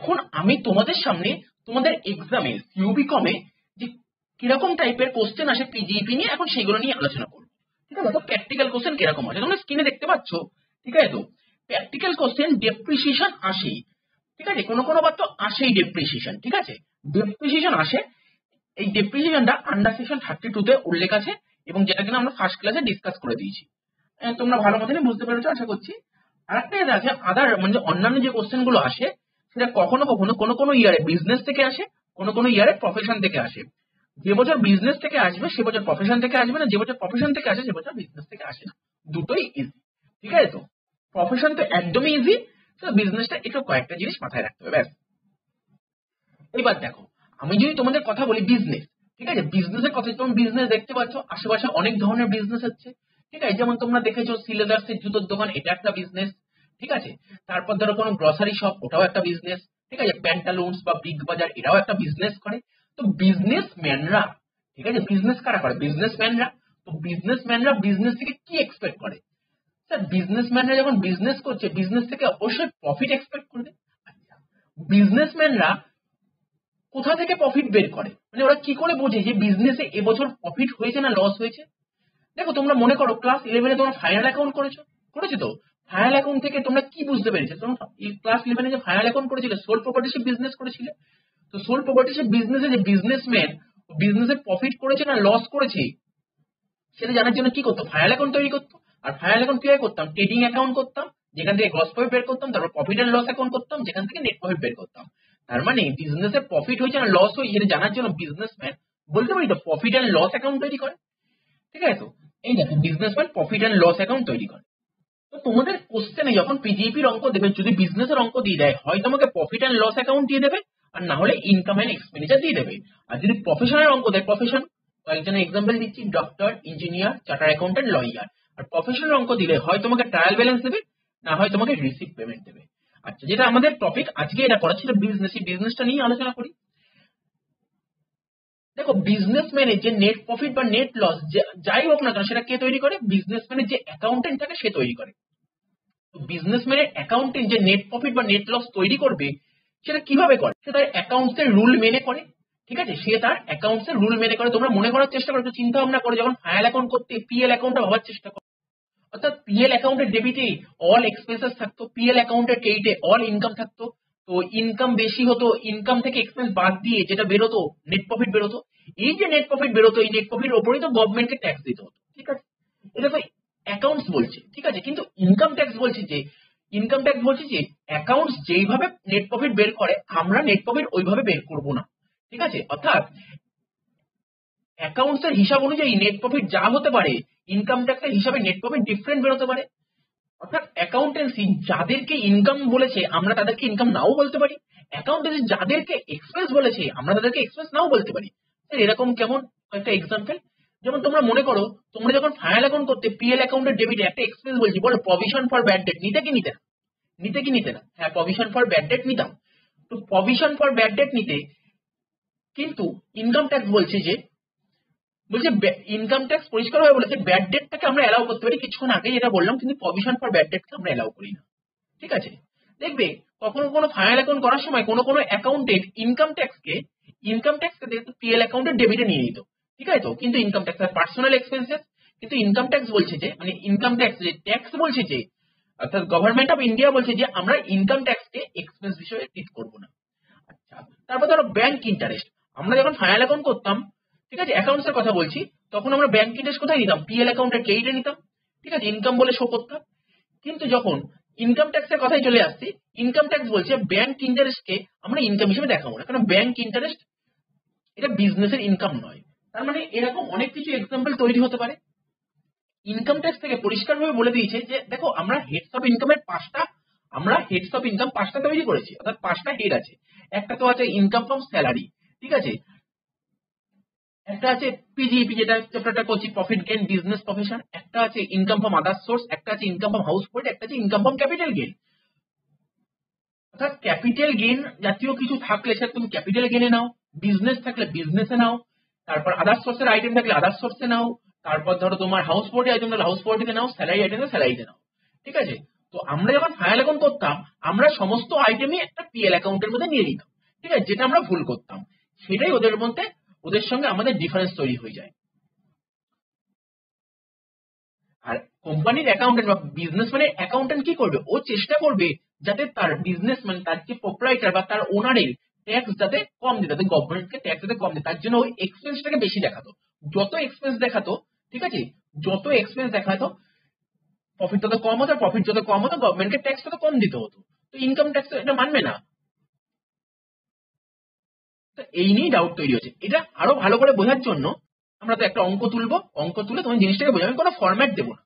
এখন আমি তোমাদের সামনে তোমাদের এক্সামে সিউবি কমে যে কিরকম টাইপের কোশ্চেন আসে পিজিইপি নিয়ে এখন সেগুলো নিয়ে আলোচনা করবো। ঠিক আছে, তো প্র্যাকটিক্যাল কোশ্চেন কিরকম আসে তোমরা স্ক্রিনে দেখতে পাচ্ছ। ঠিক আছে, তো প্র্যাকটিক্যাল কোশ্চেন ডেপ্রিসিয়েশন আসে। ঠিক আছে, কোনো কোনো বার তো আসেই ডেপ্রিসিয়েশন। ঠিক আছে, ডেপ্রিসিয়েশন আসে। এই ডেপ্রিসিয়েশনটা আন্ডার সেকশন 32 তে উল্লেখ আছে এবং যেটা কিনা আমরা ফার্স্ট ক্লাসে ডিসকাস করে দিয়েছি। তোমরা ভালো মতনই বুঝতে পেরেছো আশা করছি। আরেকটা যেটা আছে আদার মানে অন্যান্য যে কোশ্চেন গুলো আসে সেটা কখনো কখনো কোনো কোনো ইয়ারে বিজনেস থেকে আসে, কোনো কোনো ইয়ারে প্রফেশন থেকে আসে। যে বছর বিজনেস থেকে আসবে সে বছর প্রফেশন থেকে আসবে না, যে বছর প্রফেশন থেকে আসে সে বছর বিজনেস থেকে আসে না, দুটোই ইজি। ঠিক আছে, তো প্রফেশন তো একদমই ইজি, তো বিজনেসটা একটু কয়েকটা জিনিস মাথায় রাখতে হবে ব্যাস। এবার দেখো, আমি যদি তোমাদের কথা বলি বিজনেস, ঠিক আছে, বিজনেসের কথা তুমি বিজনেস দেখতে পাচ্ছ আশেপাশে অনেক ধরনের বিজনেস হচ্ছে। ঠিক আছে, যেমন তোমরা দেখেছো সিলেদার্সের জুতোর দোকান, এটা একটা বিজনেস। ঠিক আছে, তারপর ধরো কোনো গ্রসারি শপ, ওটাও একটা বিজনেস। ঠিক আছে, প্যান্টালুন্স বা বিগ বাজার এরাও একটা বিজনেস করে। তো বিজনেসম্যানরা, ঠিক আছে, বিজনেস কারা করে? বিজনেসম্যানরা। তো বিজনেসম্যানরা বিজনেস থেকে কি এক্সপেক্ট করে? স্যার বিজনেসম্যানরা যখন বিজনেস করছে বিজনেস থেকে অবশ্যই প্রফিট এক্সপেক্ট করবে। বিজনেসম্যানরা কোথা থেকে প্রফিট বের করে, মানে ওরা কি করে বোঝে যে বিজনেসে এবছর প্রফিট হয়েছে না লস হয়েছে? দেখো তোমরা মনে করো ক্লাস 11-এ তোমরা ফাইনাল অ্যাকাউন্ট করেছো, তো ফাইনাল অ্যাকাউন্ট থেকে তোমরা কি বুঝতে পেরেছো? তোমরা ক্লাস 11-এ যে ফাইনাল অ্যাকাউন্ট করেছিলে সোল প্রপার্টিশিপ বিজনেস করেছিলে। তো সোল প্রপার্টিশিপ বিজনেসে যে বিজনেসম্যান বিজনেসে প্রফিট করেছে না লস করেছে সেটা জানার জন্য কি করতো? ফাইনাল অ্যাকাউন্ট তৈরি করতো। আর ফাইনাল অ্যাকাউন্ট কিভাবে করতাম? ট্রেডিং অ্যাকাউন্ট করতাম যেখান থেকে গ্রস প্রফিট বের করতাম, তারপর প্রফিট এন্ড লস অ্যাকাউন্ট করতাম যেখান থেকে নেট প্রফিট বের করতাম। তার মানে বিজনেসে প্রফিট হয়েছে না লস হয়েছে এটা জানার জন্য বিজনেসম্যান বলতে পারি তো প্রফিট এন্ড লস অ্যাকাউন্ট তৈরি করে। ঠিক আছে, তো এই দেখো businessman profit and loss account তৈরি করে। তো তোমাদের কোশ্চেনে যখন পিজিইপির অঙ্ক দেবে যদি বিজনেসের অঙ্ক দিয়ে দেয় হয় তোমাকে প্রফিট এন্ড লস অ্যাকাউন্ট দিয়ে দেবে আর না হলে ইনকাম এন্ড এক্সপেন্ডিচার দিয়ে দেবে। আর যদি প্রফেশনের অঙ্ক দেয়, প্রফেশন কয়েকজনের এক্সাম্পল দিচ্ছি, doctor, engineer, charter accountant, lawyer. আর প্রফেশনাল অঙ্ক দিলে হয় তোমাকে ট্রায়াল ব্যালেন্স দেবে না হয় তোমাকে রিসিভ পেমেন্ট দেবে। আচ্ছা, যেটা আমাদের টপিক আজকে এটা করা ছিল বিজনেস, এই বিজনেসটা নিয়ে আলোচনা করি। দেখো বিজনেসম্যানের যে নেট প্রফিট বা নেট লস যাই হোক না কেন সেটা কে তৈরি করে? বিজনেসম্যানের যে অ্যাকাউন্টেন্ট থাকে সে তৈরি করে। তো বিজনেসম্যানের অ্যাকাউন্টেন্ট যে নেট প্রফিট বা নেট লস তৈরি করবে সেটা কিভাবে করে? সে তার অ্যাকাউন্টস এর রুল মেনে করে। ঠিক আছে, সে তার অ্যাকাউন্টস এর রুল মেনে করে। তোমরা মনে করার চেষ্টা করো, একটু চিন্তা ভাবনা করে যখন ফাইনাল অ্যাকাউন্ট করতে পিএল অ্যাকাউন্টটা ভাবার চেষ্টা করো। অর্থাৎ পিএল অ্যাকাউন্টের ডেবিটে অল এক্সপেন্সেস থাকতো, পিএল অ্যাকাউন্টের ক্রেডিটে অল ইনকাম থাকতো। তো ইনকাম বেশি হতো, ইনকাম থেকে এক্সপেন্স বাদ দিয়ে যেটা বেরোতো নেট প্রফিট বেরোতো। এই যে নেট প্রফিট বেরোতো এই নেট প্রফিটের উপরেই তো গভর্নমেন্টকে ট্যাক্স দিতে হতো। ঠিক আছে, এটা তো অ্যাকাউন্টস বলছে। ঠিক আছে, কিন্তু ইনকাম ট্যাক্স বলছে যে অ্যাকাউন্টস যেইভাবে নেট প্রফিট বের করে আমরা নেট প্রফিট ওইভাবে বের করবো না। ঠিক আছে, অর্থাৎ অ্যাকাউন্টস এর হিসাব অনুযায়ী নেট প্রফিট যা হতে পারে ইনকাম ট্যাক্সের হিসাবে নেট প্রফিট ডিফারেন্ট বেরোতে পারে। অর্থাৎ অ্যাকাউন্টেন্সি যাদেরকে ইনকাম বলেছে আমরা তাদেরকে ইনকাম নাও বলতে পারি, অ্যাকাউন্টেন্সি যাদেরকে এক্সপেন্স বলেছে আমরা তাদেরকে এক্সপেন্স নাও বলতে পারি। এরকম কেমন একটা এক্সাম্পল, যেমন তোমরা মনে করো তোমরা যখন ফাইনাল অ্যাকাউন্ট করতে পিএল অ্যাকাউন্টের ডেবিটে একটা এক্সপেন্স বলছি, বলো প্রভিশন ফর ব্যাড ডেট, নিতে কি নিতে না? হ্যাঁ, প্রভিশন ফর ব্যাড ডেট নিতাম। তো প্রভিশন ফর ব্যাড ডেট নিতে, কিন্তু ইনকাম ট্যাক্স বলছে ইনকাম ট্যাক্স পরিষ্কারভাবে বলেছে ব্যাড ডেটটাকে আমরা এলাও করতে পারি, কিছুক্ষণ আগে যেটা বললাম, কিন্তু প্রভিশন ফর ব্যাড ডেটকে আমরা এলাও করি না। ঠিক আছে, দেখবে কখনো কোনো ফাইনাল অ্যাকাউন্ট করার সময় কোনো কোনো অ্যাকাউন্টেন্ট ইনকাম ট্যাক্সকে পিএল অ্যাকাউন্টের ডেবিটে নিয়ে নিত। ঠিক আছে, তো কিন্তু ইনকাম ট্যাক্স আর পার্সোনাল এক্সপেন্সেস, কিন্তু ইনকাম ট্যাক্স বলছে যে মানে ইনকাম ট্যাক্স যে ট্যাক্স বলছে যে অর্থাৎ গভর্নমেন্ট অফ ইন্ডিয়া বলছে যে আমরা ইনকাম ট্যাক্সকে এক্সপেন্স হিসেবে ট্রিট করবো না। আচ্ছা, তারপর ধরো ব্যাংক ইন্টারেস্ট, আমরা যখন ফাইনাল অ্যাকাউন্ট করতাম, ঠিক আছে, অ্যাকাউন্টস এর কথা বলছি, তখন আমরা ব্যাংক ইন্টারেস্ট কোথায় নিতাম? পিএল অ্যাকাউন্টের ক্রেডিটে নিতাম। ঠিক আছে, ইনকাম বলে শো করতাম। কিন্তু যখন ইনকাম ট্যাক্সের কথাই চলে আসছি, ইনকাম ট্যাক্স বলছে ব্যাংক ইন্টারেস্টকে আমরা ইনকাম হিসেবে দেখাবো না, কারণ ব্যাংক ইন্টারেস্ট এটা বিজনেসের ইনকাম নয়। তার মানে এরকম অনেক কিছু এক্সাম্পল তৈরি হতে পারে। ইনকাম ট্যাক্স থেকে পরিষ্কারভাবে বলে দিয়েছে যে দেখো আমরা হেডস অফ ইনকামের পাঁচটা তৈরি করেছি, অর্থাৎ পাঁচটা হেড আছে। একটা তো আছে ইনকাম ফ্রম স্যালারি, ঠিক আছে, একটা আছে পিজিইপি যেটা চ্যাপ্টারটা করছি প্রফিট গেইন বিজনেস প্রফেশন, একটা আছে ইনকাম ফ্রম আদার সোর্স, একটা আছে ইনকাম ফ্রম হাউস হোল্ড, একটা আছে ইনকাম ফ্রম ক্যাপিটাল গেইন। অর্থাৎ ক্যাপিটাল গেইন জাতীয় কিছু থাকলে সেটা তুমি ক্যাপিটাল গেইনে নাও, বিজনেস থাকলে বিজনেসে নাও, তারপর আদার সোর্সের আইটেম থাকলে আদার সোর্সে নাও, তারপর ধরো তোমার হাউস হোল্ডের আইটেম থাকলে হাউস হোল্ডে নাও, স্যালারি আইটেম থাকলে স্যালারিতে নাও। ঠিক আছে, তো আমরা যখন ফাইনাল অ্যাকাউন্ট করতাম, আমরা সমস্ত আইটেমই একটা পিএল অ্যাকাউন্টের মধ্যে নিয়ে নিতাম, ঠিক আছে, যেটা আমরা ভুল করতাম। সেটাই ওদের মধ্যে, ওদের সঙ্গে আমাদের ডিফারেন্স তৈরি হয়ে যায়। আর কোম্পানির অ্যাকাউন্টেন্ট বা বিজনেসম্যানের অ্যাকাউন্টেন্ট কি করবে, ও চেষ্টা করবে যাতে তার বিজনেস মানে তার যে প্রোপ্রাইটার বা তার ওনারের ট্যাক্স যাতে কম দিতে, যাতে গভর্নমেন্টকে ট্যাক্স যাতে কম দিতে, তার জন্য ওই এক্সপেন্সটাকে বেশি দেখাতো। যত এক্সপেন্স দেখাতো, ঠিক আছে, যত এক্সপেন্স দেখাতো প্রফিট তত কম হতো, প্রফিট যত কম হতো গভর্নমেন্টকে ট্যাক্স তত কম দিতে হতো। তো ইনকাম ট্যাক্স এটা মানবে না। তো এই নিয়েই ডাউট তৈরি হচ্ছে। এটা আরো ভালো করে বোঝার জন্য আমরা তো একটা অঙ্ক তুলবো, অঙ্ক তুলে তোমার জিনিসটাকে বোঝাবো, আমি কোনো ফরম্যাট দেবো না।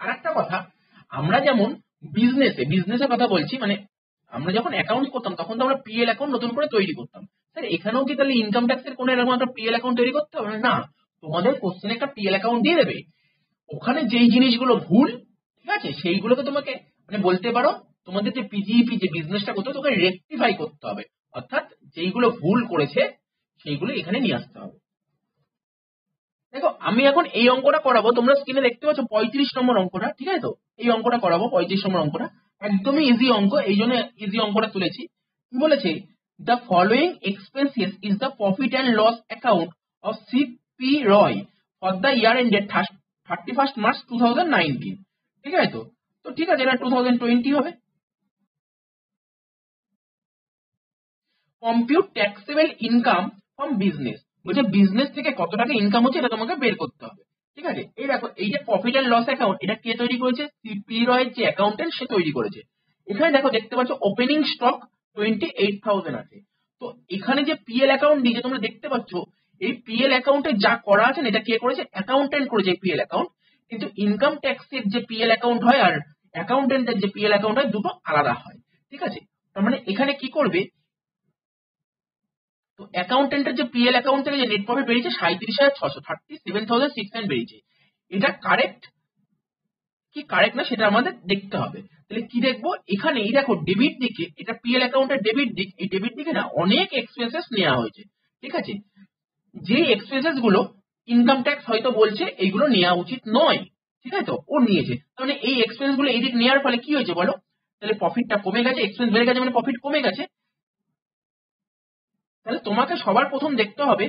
আর একটা কথা, আমরা যেমন বিজনেসের কথা বলছি, মানে আমরা যখন অ্যাকাউন্ট করতাম তখন তো আমরা পিএল অ্যাকাউন্ট নতুন করে তৈরি করতাম। স্যার এখানেও কি তাহলে ইনকাম ট্যাক্সের কোনো এরকম একটা পিএল অ্যাকাউন্ট তৈরি করতে হবে না? তোমাদের কোশ্চেনে একটা পিএল অ্যাকাউন্ট দিয়ে দেবে, ওখানে যেই জিনিসগুলো ভুল, ঠিক আছে, সেইগুলোকে তোমাকে মানে বলতে পারো তোমাদের যে পিজিইপি যে বিজনেসটা করতে হবে তোকে রেকটিফাই করতে হবে, অর্থাৎ যেইগুলো ভুল করেছে সেইগুলো এখানে নিয়ে আসতে হবে। দেখো আমি এখন এই অঙ্কটা করাবো, তোমরা স্ক্রিনে দেখতে পাচ্ছ 35 নম্বর অঙ্কটা, ঠিক আছে। তো এই অঙ্কটা করাবো, 35 নম্বর অঙ্কটা একদমই ইজি অঙ্ক, এই জন্য ইজি অঙ্কটা তুলেছি। কি বলেছে, the following expenses is the profit and loss account of CP Roy for the year ended 31 March 2019, ঠিক আছে। তো তো ঠিক আছে, এটা 2020 হবে। Compute taxable income from business, বলছে বিজনেস থেকে কত টাকা ইনকাম হচ্ছে এটা তোমাকে বের করতে হবে, ঠিক আছে। এই দেখো, এই যে প্রফিট অ্যান্ড লস অ্যাকাউন্ট, এটা কে তৈরি করেছে, সিপি রয় যে অ্যাকাউন্টেন্ট সে তৈরি করেছে। এখানে দেখো দেখতে পাচ্ছ ওপেনিং স্টক 28,000 আছে। তো এখানে যে পিএল অ্যাকাউন্ট দিয়েছে তোমরা দেখতে পাচ্ছ, এই পিএল অ্যাকাউন্টে যা করা আছে না, এটা কে করেছে, অ্যাকাউন্টেন্ট করেছে পিএল অ্যাকাউন্ট। কিন্তু ইনকাম ট্যাক্সের যে পিএল অ্যাকাউন্ট হয় আর অ্যাকাউন্টেন্টের যে পিএল অ্যাকাউন্ট হয় দুটো আলাদা হয়, ঠিক আছে। তার মানে এখানে কি করবে, তো অ্যাকাউন্টেন্টের যে পিএল অ্যাকাউন্ট থেকে যে নেট প্রফিট বেরিয়েছে 37,600, 37,600 বেরিয়েছে। এটা কারেক্ট কি কারেক্ট না সেটা আমাদের দেখতে হবে। তাহলে কি দেখবো, এখানে এই দেখো ডেবিট দিকে, এটা পিএল অ্যাকাউন্টের ডেবিট দিক, এই ডেবিট দিকে না অনেক এক্সপেন্সেস নেওয়া হয়েছে, ঠিক আছে। যে এক্সপেন্সেস গুলো ইনকাম ট্যাক্স হয়তো বলছে এইগুলো নেওয়া উচিত নয়, ঠিক আছে, তো ও নিয়েছে। তার মানে এই এক্সপেন্স গুলো এই দিক নেওয়ার ফলে কি হয়েছে বলো, তাহলে প্রফিটটা কমে গেছে, এক্সপেন্স বেড়ে গেছে মানে প্রফিট কমে গেছে। তাহলে তোমাকে সবার প্রথম দেখতে হবে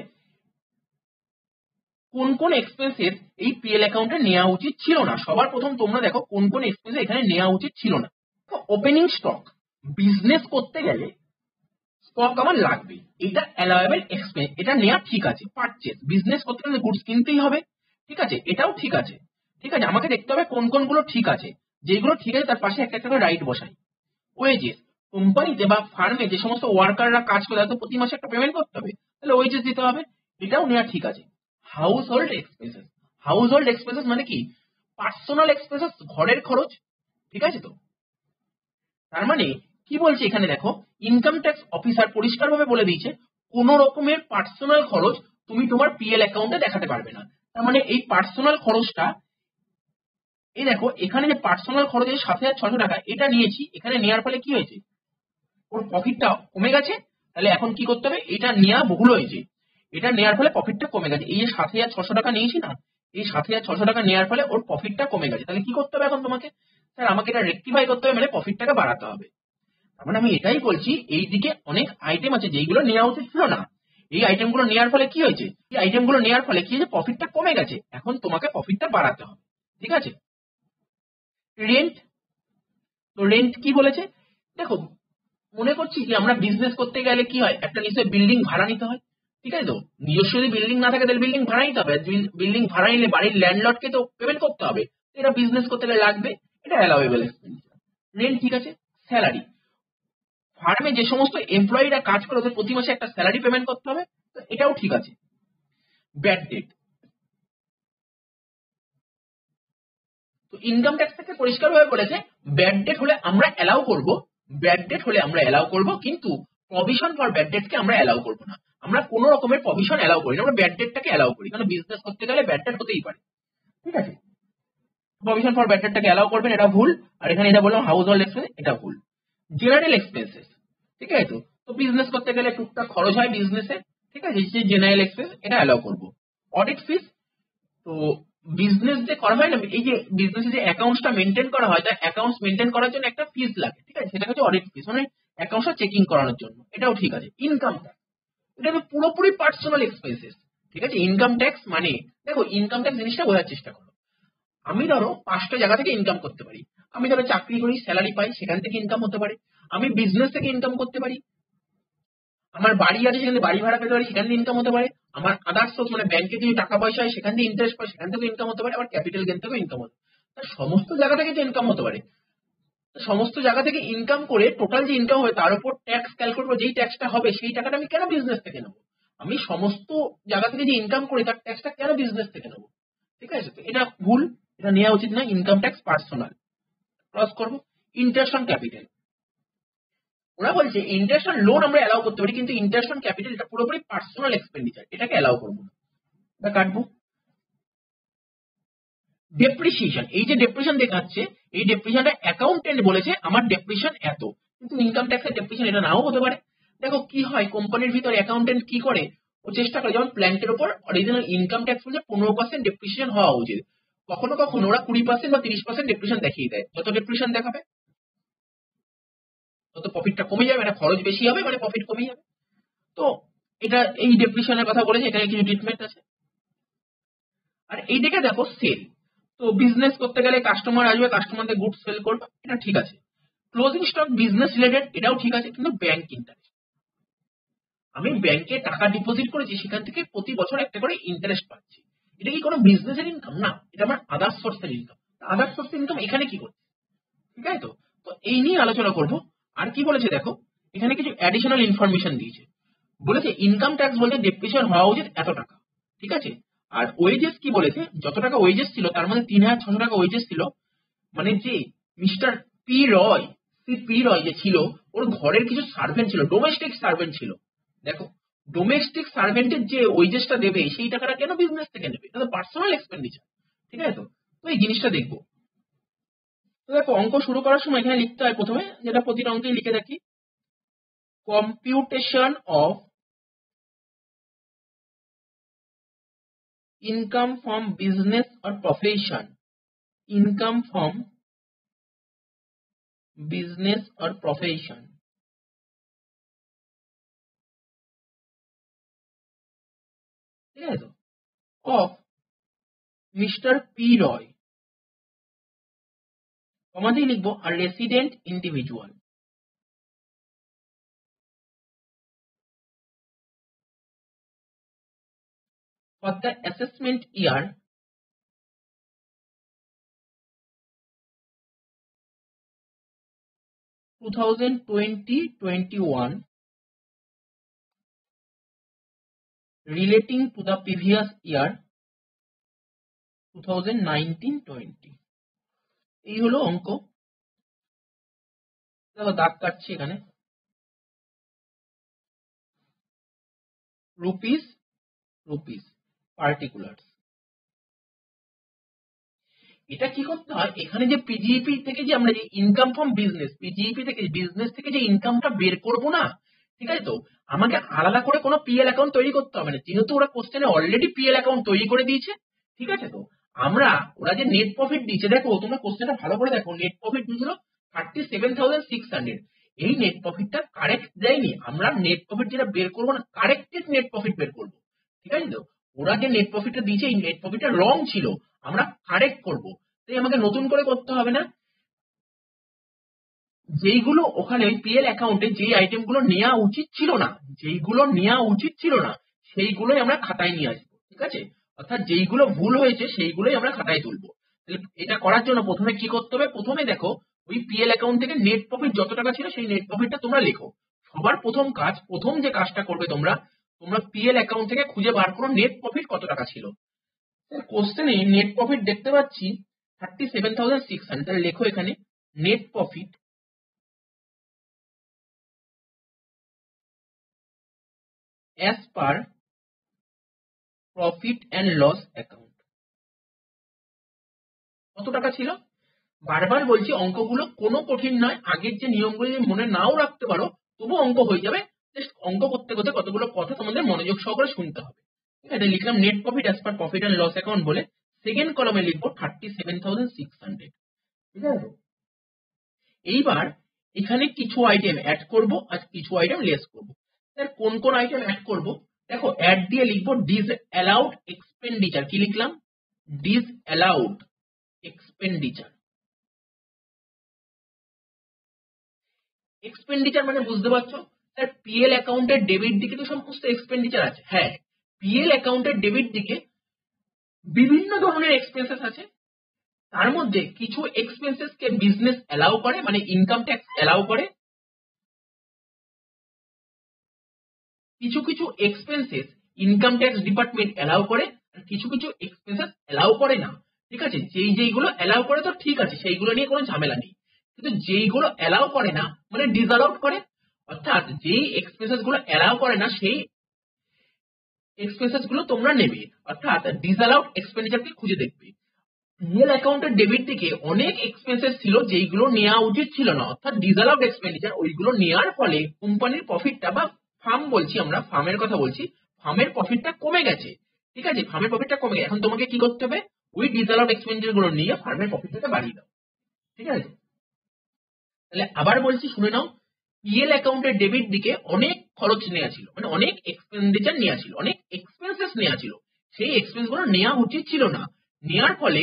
কোন কোন এক্সপেন্সেস এই পিএল অ্যাকাউন্টে নেওয়া উচিত ছিল না। সবার প্রথম তোমরা দেখো কোন কোন এক্সপেন্স এখানে নেওয়া উচিত ছিল না। ওপেনিং স্টক, বিজনেস করতে গেলে স্টক আমার লাগবে, এটা অ্যালাওয়েবল এক্সপেন্স, এটা নেওয়া ঠিক আছে। পারচেজ, বিজনেস করতে গেলে গুডস কিনতেই হবে, ঠিক আছে, এটাও ঠিক আছে, ঠিক আছে। আমাকে দেখতে হবে কোন কোনগুলো ঠিক আছে, যেগুলো ঠিক আছে তার পাশে একটা একটা করে রাইট বসাই। ওয়েজেস, কোম্পানিতে বা ফার্মে যে সমস্ত ওয়ার্কাররা কাজ করে তাদের প্রতি মাসে একটা পেমেন্ট করতে হবে, তাহলে ওয়েজেস দিতে হবে, এটাও নেওয়া ঠিক আছে। House hold expenses, house hold expenses মানে কি, পার্সোনাল এক্সপেন্সেস, ঘরের খরচ, ঠিক আছে। তো তার মানে কি বলছে এখানে দেখো, ইনকাম ট্যাক্স অফিসার পরিষ্কারভাবে বলে দিয়েছে কোন রকমের পার্সোনাল খরচ তুমি তোমার পিএল অ্যাকাউন্টে দেখাতে পারবে না। তার মানে এই পার্সোনাল খরচটা, এই দেখো এখানে যে পার্সোনাল খরচ 7,600 টাকা এটা নিয়েছি, এখানে নেওয়ার ফলে কি হয়েছে, ওর প্রফিটটা কমে গেছে। তাহলে এখন কি করতে হবে, এটা নেওয়া ভুল হয়েছে, এটা নেওয়ার ফলে প্রফিটটা কমে গেছে। এই যে 7,600 টাকা নিয়েছি না, এই 7,600 টাকা নেওয়ার ফলে ওর প্রফিটটা কমে গেছে। তাহলে কি করতে হবে এখন তোমাকে, স্যার আমাকে এটা রেকটিফাই করতে হবে, মানে প্রফিটটাকে বাড়াতে হবে। তার মানে আমি এটাই বলছি, এই দিকে অনেক আইটেম আছে যেগুলো নেওয়া উচিত ছিল না। এই আইটেমগুলো নেওয়ার ফলে কি হয়েছে, এই আইটেমগুলো নেওয়ার ফলে কি হয়েছে, প্রফিটটা কমে গেছে, এখন তোমাকে প্রফিটটা বাড়াতে হবে, ঠিক আছে। রেন্ট, তো রেন্ট কি বলেছে, দেখো মনে করছি যে আমরা বিজনেস করতে গেলে কি হয়, একটা নিশ্চয়ই বিল্ডিং ভাড়া নিতে হয়, ঠিক আছে। তো নিজস্ব যদি বিল্ডিং না থাকে তাহলে বিল্ডিং ভাড়া নিতে হবে, বিল্ডিং ভাড়া নিলে বাড়ির ল্যান্ডলর্ডকে তো পেমেন্ট করতে হবে, এটা বিজনেস করতে গেলে লাগবে, এটা অ্যালাউয়েবল এক্সপেন্ডিচার। রেন্ট ঠিক আছে। স্যালারি, ফার্মে যে সমস্ত এমপ্লয়িরা কাজ করে ওদের প্রতি মাসে একটা স্যালারি পেমেন্ট করতে হবে, তো এটাও ঠিক আছে। ব্যাড ডেট, তো ইনকাম ট্যাক্স থেকে পরিষ্কারভাবে বলেছে ব্যাড ডেট হলে আমরা অ্যালাউ করব, ব্যাড ডেট হলে আমরা অ্যালাউ করব, কিন্তু প্রভিশন ফর ব্যাড ডেটকে আমরা অ্যালাউ করব না। আমরা কোনো রকমের প্রভিশন অ্যালাউ করি না, আমরা ব্যাড ডেটটাকে অ্যালাউ করি, কারণ বিজনেস করতে গেলে ব্যাড ডেট হতেই পারে, ঠিক আছে। প্রভিশন ফর ব্যাড ডেটটাকে অ্যালাউ করবেন, এটা ভুল। আর এখানে এটা বললাম হাউস হোল্ড এক্সপেন্স, এটা ভুল। জেনারেল এক্সপেন্সেস, ঠিক আছে। তো বিজনেস করতে গেলে টুকটাক খরচ হয় বিজনেসে, ঠিক আছে, যে জেনারেল এক্সপেন্স এটা অ্যালাউ করব। অডিট ফিস, তো বিজনেস যে করা হয় না, এই যে বিজনেসে যে অ্যাকাউন্টসটা মেনটেন করা হয়, তার অ্যাকাউন্টস মেনটেন করার জন্য একটা ফিস লাগে, ঠিক আছে, সেটা হচ্ছে অডিট ফিস, মানে অ্যাকাউন্টসটা চেকিং করানোর জন্য, এটাও ঠিক আছে। ইনকাম ট্যাক্স, এটা তো পুরোপুরি পার্সোনাল এক্সপেন্সেস, ঠিক আছে। ইনকাম ট্যাক্স মানে, দেখো ইনকাম ট্যাক্স জিনিসটা বোঝার চেষ্টা করো। আমি ধরো 5টা জায়গা থেকে ইনকাম করতে পারি। আমি ধরো চাকরি করি, স্যালারি পাই, সেখান থেকে ইনকাম হতে পারে। আমি বিজনেস থেকে ইনকাম করতে পারি। আমার বাড়ি আছে, সেখানে বাড়ি ভাড়া পেতে পারি, সেখান থেকে ইনকাম হতে পারে। আমার আদার্স সোর্স মানে ব্যাংকে যদি টাকা পয়সা হয় সেখান থেকে ইন্টারেস্ট পাই, সেখান থেকে ইনকাম হতে পারে। আবার ক্যাপিটাল গেন থেকেও ইনকাম হতে পারে। সমস্ত জায়গা থেকে যে ইনকাম হতে পারে, সমস্ত জায়গা থেকে ইনকাম করে টোটাল যে ইনকাম হবে তার উপর ট্যাক্স ক্যালকুলেট করে যেই ট্যাক্সটা হবে সেই টাকাটা আমি কেন বিজনেস থেকে নেবো? আমি সমস্ত জায়গা থেকে যে ইনকাম করি তার ট্যাক্সটা কেন বিজনেস থেকে নেবো? ঠিক আছে, তো এটা ভুল, এটা নেওয়া উচিত না। Income tax personal. ক্রস করবো। ইন্টারেস্ট অন ক্যাপিটাল, ওরা বলছে ইন্টারেস্ট অন লোন আমরা অ্যালাউ করতে পারি, কিন্তু ইন্টারেস্ট অন ক্যাপিটাল এটা পুরোপুরি পার্সোনাল এক্সপেন্ডিচার, এটাকে অ্যালাউ করবো না, এটা কাটবো। ডেপ্রিসিয়েশন, এই যে ডেপ্রিসিয়েশন দেখাচ্ছে, এই ডেপ্রিসিয়েশনটা অ্যাকাউন্টেন্ট বলেছে আমার ডেপ্রিসিয়েশন এত, কিন্তু ইনকাম ট্যাক্সের ডেপ্রিসিয়েশন এটা নাও হতে পারে। দেখো কি হয়, কোম্পানির ভিতরে অ্যাকাউন্টেন্ট কি করে, ও চেষ্টা করে যেমন প্ল্যান্টের উপর অরিজিনাল ইনকাম ট্যাক্স বলছে 15% ডেপ্রিসিয়েশন হওয়া উচিত, কখনো কখনো ওরা 20% বা 30% ডেপ্রিসিয়েশন দেখিয়ে দেয়। যত ডেপ্রিসিয়েশন দেখাবে তত প্রফিটটা কমে যাবে, মানে খরচ বেশি হবে মানে প্রফিট কমে যাবে। তো এটা এই ডেপ্রিসিয়েশনের কথা বলেছে, এখানে কিছু ট্রিটমেন্ট আছে। আর এই দিকে দেখো সেল, তো বিজনেস করতে গেলে কাস্টমার আসবে, কাস্টমারদের গুড সেল করবে, এটা ঠিক আছে। ক্লোজিং স্টক বিজনেস রিলেটেড, এটাও ঠিক আছে, কিন্তু ব্যাংক ইন্টারেস্ট, আমি ব্যাংকে টাকা ডিপোজিট করেছি, সেখান থেকে প্রতি বছর একটা করে ইন্টারেস্ট পাচ্ছি, এটা কি কোনো বিজনেসের ইনকাম? না, এটা আমার আদার্স সোর্সের ইনকাম। আদার্স সোর্সের ইনকাম এখানে কি করছে? ঠিক আছে, তো তো এই নিয়ে আলোচনা করব। আর কি বলেছে দেখো, এখানে কিছু অ্যাডিশনাল ইনফরমেশন দিয়েছে। বলেছে ইনকাম ট্যাক্স বলতে ডেপ্রিসিয়েশন হওয়া উচিত এত টাকা, ঠিক আছে। আর ওয়েজেস কি বলেছে, যত টাকা ওয়েজেস ছিল তার মধ্যে 3600 টাকা ওয়েজেস ছিল, মানে যে মিস্টার পি রয়, পি রয় যে ছিল, ওর ঘরের কিছু সার্ভেন্ট ছিল, ডোমেস্টিক সার্ভেন্ট ছিল। দেখো, ডোমেস্টিক সার্ভেন্টের যে ওয়েজেসটা দেবে সেই টাকাটা কেন বিজনেস থেকে নেবে? এটা তো পার্সোনাল এক্সপেন্ডিচার, ঠিক আছে। তো তো এই জিনিসটা দেখবো। তো দেখো, অঙ্ক শুরু করার সময় এখানে লিখতে হয় প্রথমে, যেটা প্রতিটা অঙ্কেই লিখে রাখি, computation of income from business or profession, income from business or profession, ঠিক আছে, তো অফ মিস্টার পি রয়, কমাতেই লিখবো, আর resident individual, for the assessment year 2020-21 relating to the previous year 2019-20। এই হলো অঙ্ক। দেখো দাগ কাটছি এখানে, রুপিস রুপিস পার্টিকুলার্স। এটা কি করতে হয়, এখানে যে পিজিইপি থেকে যে আমরা যে ইনকাম ফ্রম বিজনেস, পিজিইপি থেকে বিজনেস থেকে যে ইনকামটা বের করবো না, ঠিক আছে, তো আমাকে আলাদা করে কোনো পিএল অ্যাকাউন্ট তৈরি করতে হবে না, যেহেতু ওরা কোশ্চেনে অলরেডি পিএল অ্যাকাউন্ট তৈরি করে দিয়েছে, ঠিক আছে। তো আমরা, ওরা যে নেট প্রফিট দিয়েছে, দেখো তোমরা কোশ্চেনটা ভালো করে দেখো, নেট প্রফিট দিয়েছিল 37,600। এই নেট প্রফিটটা কারেক্ট দেয়নি, আমরা নেট প্রফিট যেটা বের করবো না, কারেক্টেড নেট প্রফিট বের করবো, ঠিক আছে। তো ওরা যে নেট প্রফিটটা দিয়েছে, এই নেট প্রফিটটা রং ছিল, আমরা কারেক্ট করবো, তাই আমাকে নতুন করে করতে হবে না। যেইগুলো ওখানে পিএল অ্যাকাউন্টে যে আইটেমগুলো নেওয়া উচিত ছিল না, যেইগুলো নেওয়া উচিত ছিল না সেইগুলোই আমরা খাতায় নিয়ে আসবো, ঠিক আছে। অর্থাৎ যেইগুলো ভুল হয়েছে সেইগুলোই আমরা খাতায় তুলবো। তাহলে এটা করার জন্য প্রথমে কি করতে হবে, প্রথমে দেখো ওই পিএল অ্যাকাউন্ট থেকে নেট প্রফিট যত টাকা ছিল সেই নেট প্রফিটটা তোমরা লেখো। সবার প্রথম কাজ, প্রথম যে কাজটা করবে তোমরা, তোমরা পিএল অ্যাকাউন্ট থেকে খুঁজে বার করো নেট প্রফিট কত টাকা ছিল। কোশ্চেনে নেট প্রফিট দেখতে পাচ্ছি 37,600, তাহলে লেখো এখানে net profit as per profit and loss account. কত টাকা ছিল? বারবার বলছি অঙ্কগুলো কোনো কঠিন নয়, আগের যে নিয়মগুলো যদি মনে নাও রাখতে পারো তবু অঙ্ক হয়ে যাবে। জাস্ট অঙ্ক করতে করতে কতগুলো কথা তোমাদের মনোযোগ সহকারে শুনতে হবে। ঠিক আছে, লিখলাম net profit as per profit and loss account বলে, সেকেন্ড কলামে লিখবো 37,600। ঠিক আছে, এইবার এখানে কিছু আইটেম অ্যাড করব আর কিছু আইটেম লেস করব। স্যার কোন কোন আইটেম অ্যাড করব? দেখো অ্যাড দিয়ে লিখবো ডিস অ্যালাউড এক্সপেন্ডিচার। কি লিখলাম? Dish allowed expenditure. এক্সপেন্ডিচার মানে বুঝতে পারছো স্যার, পিএল অ্যাকাউন্টের ডেবিট দিকে তো সমস্ত এক্সপেন্ডিচার আছে। হ্যাঁ, পিএল অ্যাকাউন্টের ডেবিট দিকে বিভিন্ন ধরনের এক্সপেন্সেস আছে। তার মধ্যে কিছু এক্সপেন্সেস কে বিজনেস অ্যালাউ করে, মানে ইনকাম ট্যাক্স অ্যালাউ করে। কিছু কিছু expenses income tax department allow করে, আর কিছু কিছু এক্সপেন্সেস অ্যালাউ করে না। ঠিক আছে, যেইগুলো অ্যালাউ করে তো ঠিক আছে, সেইগুলো নিয়ে কোনো ঝামেলা নেই। কিন্তু যেইগুলো অ্যালাউ করে না মানে ডিসঅ্যালাউড করে, অর্থাৎ যেই এক্সপেন্সেস গুলো অ্যালাউ করে না সেই এক্সপেন্সেস গুলো তোমরা নেবে, অর্থাৎ ডিসঅ্যালাউড এক্সপেন্ডিচারকে খুঁজে দেখবে। পিএল অ্যাকাউন্টের ডেবিট থেকে অনেক এক্সপেন্সেস ছিল যেইগুলো নেওয়া উচিত ছিল না, অর্থাৎ ডিসঅ্যালাউড এক্সপেন্ডিচার। ওইগুলো নেওয়ার ফলে কোম্পানির প্রফিটটা, বা ফার্ম বলছি আমরা, ফার্মের কথা বলছি, ফার্মের প্রফিটটা কমে গেছে। ঠিক আছে, ফার্মের প্রফিটটা কমে গেছে। এখন তোমাকে কি করতে হবে? ওই ডিসঅ্যালাউড এক্সপেন্ডিচার গুলো নিয়ে ফার্মের প্রফিটটাকে বাড়িয়ে দাও। ঠিক আছে, তাহলে আবার বলছি, শুনে নাও। পিএল অ্যাকাউন্টের ডেবিট দিকে অনেক খরচ নেওয়া ছিল, মানে অনেক এক্সপেন্ডিচার নেওয়া ছিল, অনেক এক্সপেন্সেস নেওয়া ছিল। সেই এক্সপেন্স গুলো নেওয়া উচিত ছিল না। নেওয়ার ফলে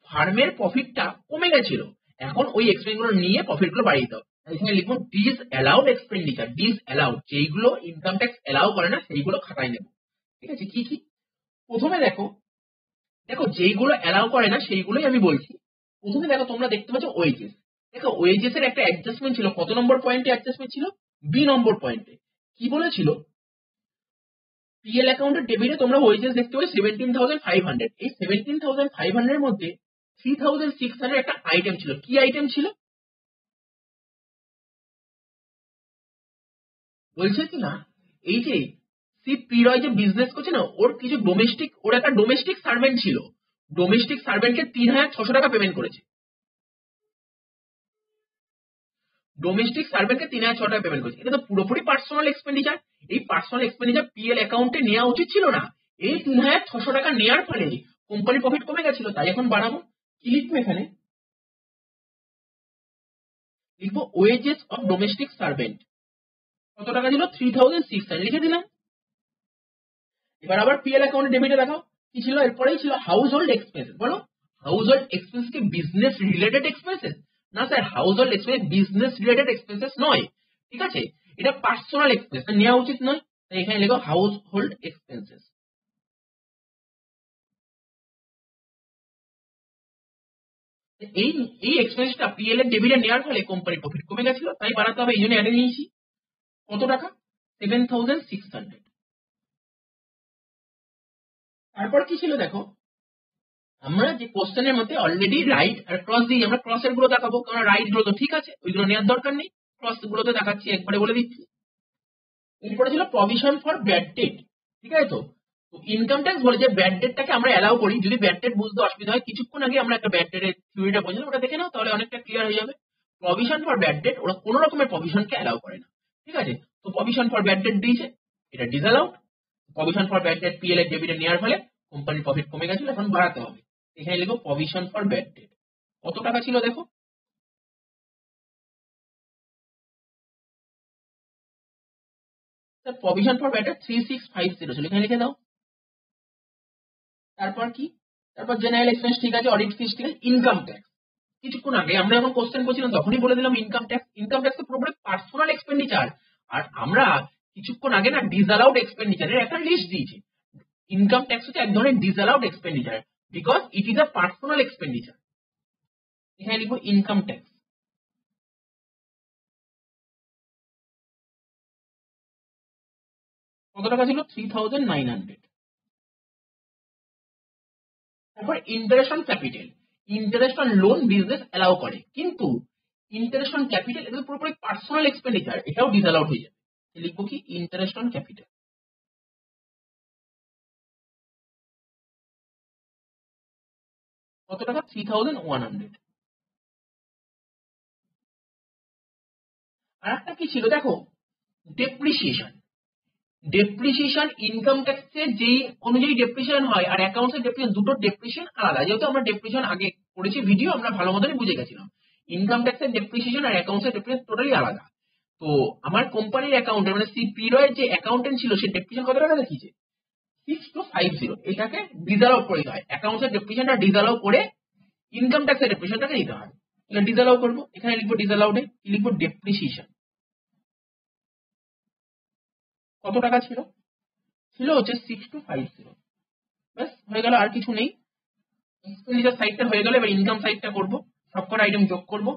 ফার্মের প্রফিটটা কমে গেছিল। এখন ওই এক্সপেন্স গুলো নিয়ে প্রফিট গুলো বাড়িয়ে দাও। এখানে লিখবো disallowed expenditure. Disallowed, যেইগুলো ইনকাম ট্যাক্স অ্যালাউ করে না সেইগুলো খাতায় নেব। ঠিক আছে, কি কি? প্রথমে দেখো, দেখো যেইগুলো অ্যালাউ করে না সেইগুলোই আমি বলছি। প্রথমে দেখো, তোমরা দেখতে পাচ্ছ ওয়েজেস। দেখো ওয়েজেস এর একটা অ্যাডজাস্টমেন্ট ছিল। কত নম্বর পয়েন্টে অ্যাডজাস্টমেন্ট ছিল? বি নম্বর পয়েন্টে। কি বলেছিল? পিএল অ্যাকাউন্টের ডেবিটে তোমরা ওয়েজেস দেখতে পাবে 17,500। এই 17,500 এর মধ্যে 3,600 একটা আইটেম ছিল। কি আইটেম ছিল? বলছে কি না, এই যে পি রয় যে বিজনেস করছে না, ওর কিছু ডোমেস্টিক, ওর একটা ডোমেস্টিক সার্ভেন্ট ছিল। ডোমেস্টিক সার্ভেন্টকে 3,600 টাকা পেমেন্ট করেছে। ডোমেস্টিক সার্ভেন্টকে 3,600 টাকা পেমেন্ট করেছে। এটা তো পুরোপুরি পার্সোনাল এক্সপেন্ডিচার। এই পার্সোনাল এক্সপেন্ডিচার পিএল অ্যাকাউন্টে নেওয়া উচিত ছিল না। এই 3,600 টাকা নেওয়ার ফলে কোম্পানি প্রফিট কমে গেছিল, তাই এখন বাড়াবো। কি লিখবো এখানে? লিখবো ওয়েজেস অফ ডোমেস্টিক সার্ভেন্ট। কত টাকা ছিল? 3,600 লিখে দিলাম। এবার আবার পিএল অ্যাকাউন্টে ডেবিটে দেখাও কি ছিল। এরপরেই ছিল হাউস হোল্ড এক্সপেন্সেস। বলো, হাউস হোল্ড এক্সপেন্স কি বিজনেস রিলেটেড এক্সপেন্সেস? না sir, house hold expense business related expenses নয়। ঠিক আছে, এটা পার্সোনাল এক্সপেন্স, নেওয়া উচিত নয়। তাই এখানে লেখো হাউস হোল্ড এক্সপেন্সেস। এই এই এক্সপেন্সটা পিএল এর ডেবিটে নেওয়ার ফলে কোম্পানির প্রফিট কমে গেছিল, তাই বাড়াতে হবে, এই জন্য অ্যাডে নিয়েছি। কত টাকা? 7,600। তারপর কি ছিল দেখো, আমরা যে কোশ্চেনের মধ্যে অলরেডি রাইট আর ক্রস দিয়ে, আমরা ক্রসের গুলো দেখাবো, কারণ রাইট গুলো তো ঠিক আছে, ওইগুলো নেওয়ার দরকার নেই। ক্রস গুলোতে দেখাচ্ছি, একবারে বলে দিচ্ছি। এরপরে ছিল প্রভিশন ফর ব্যাড ডেট। ঠিক আছে, তো ইনকাম ট্যাক্স বলে যে ব্যাড ডেটটাকে আমরা অ্যালাউ করি। যদি ব্যাড ডেট বুঝতে অসুবিধা হয়, কিছুক্ষণ আগে আমরা একটা ব্যাড ডেটের থিওরিটা বলছিলাম, ওটা দেখে নাও, তাহলে অনেকটা ক্লিয়ার হয়ে যাবে। প্রভিশন ফর ব্যাড ডেট, ওরা কোনো রকমের প্রভিশনকে অ্যালাউ করে না। ঠিক আছে, তো প্রভিশন ফর ব্যাড ডেট দিয়েছে, এটা disallowed. Provision for bad debt P L এর ডেবিটে নেওয়ার ফলে কোম্পানির প্রফিট কমে গেছিল, এখন বাড়াতে হবে। এখানে লিখো প্রভিশন ফর ব্যাড ডেট। কত টাকা ছিল দেখো? প্রভিশন ফর ব্যাড ডেট 3,650 ছিল, এখানে লিখে দাও। তারপর কি? তারপর জেনারেল এক্সপেন্স ঠিক আছে, অডিট ফিস ঠিক আছে। ইনকাম ট্যাক্স, কিছুক্ষণ আগে আমরা যখন কোশ্চেন করছিলাম তখনই বলে দিলাম ইনকাম ট্যাক্স। ইনকাম ট্যাক্স তো পুরোপুরি পার্সোনাল এক্সপেন্ডিচার। আর আমরা কিছুক্ষণ আগে না ডিসঅ্যালাউড এক্সপেন্ডিচারের একটা লিস্ট দিয়েছি। ইনকাম ট্যাক্স হচ্ছে এক ধরনের disallowed expenditure, because it is a personal expenditure. এখানে লিখবো ইনকাম ট্যাক্স। কত টাকা ছিল? 3,900। তারপর interest on capital. Interest on loan business allow করে, কিন্তু ইন্টারেস্ট অন ক্যাপিটাল এটা তো পুরোপুরি পার্সোনাল এক্সপেন্ডিচার, এটাও ডিসঅ্যালাউড হয়ে যাবে। লিখবো কি? Interest on capital. কত টাকা? 3,100। আর একটা কি ছিল দেখো, ডেপ্রিসিয়েশন। ডেপ্রিসিয়েশন ইনকাম ট্যাক্সের যেই অনুযায়ী ডেপ্রিসিয়েশন হয় আর অ্যাকাউন্টসের ডেপ্রিসিয়েশন, দুটো ডেপ্রিসিয়েশন আলাদা। যেহেতু আমরা ডেপ্রিসিয়েশন আগে করেছি ভিডিও, আমরা ভালো মতনই বুঝে গেছিলাম ইনকাম ট্যাক্সের ডেপ্রিসিয়েশন আর অ্যাকাউন্টসের ডেপ্রিসিয়েশন টোটালি আলাদা। তো আমার কোম্পানির অ্যাকাউন্টে মানে সিপিরয়ের যে অ্যাকাউন্টেন্ট ছিল সে ডেপ্রিসিয়েশন কত টাকা দেখিয়েছে 6250, এটাকে ডিসঅ্যালাউ করে দিতে হয়। অ্যাকাউন্টসের ডেপ্রিসিয়েশনটা ডিসঅ্যালাউ করে ইনকাম ট্যাক্সের ডেপ্রিসিয়েশনটাকে দিতে হয়। এটা ডিসঅ্যালাউ করবো, এখানে লিখবো ডিসঅ্যালাউডে কি লিখবো ডেপ্রিসিয়েশন। কত টাকা ছিল? ছিল হচ্ছে 6250। ব্যাস হয়ে গেল, আর কিছু নেই। এক্সপেন্ডিচার সাইডটা হয়ে গেল, এবার ইনকাম সাইডটা করবো, সবকটা আইটেম যোগ করবো।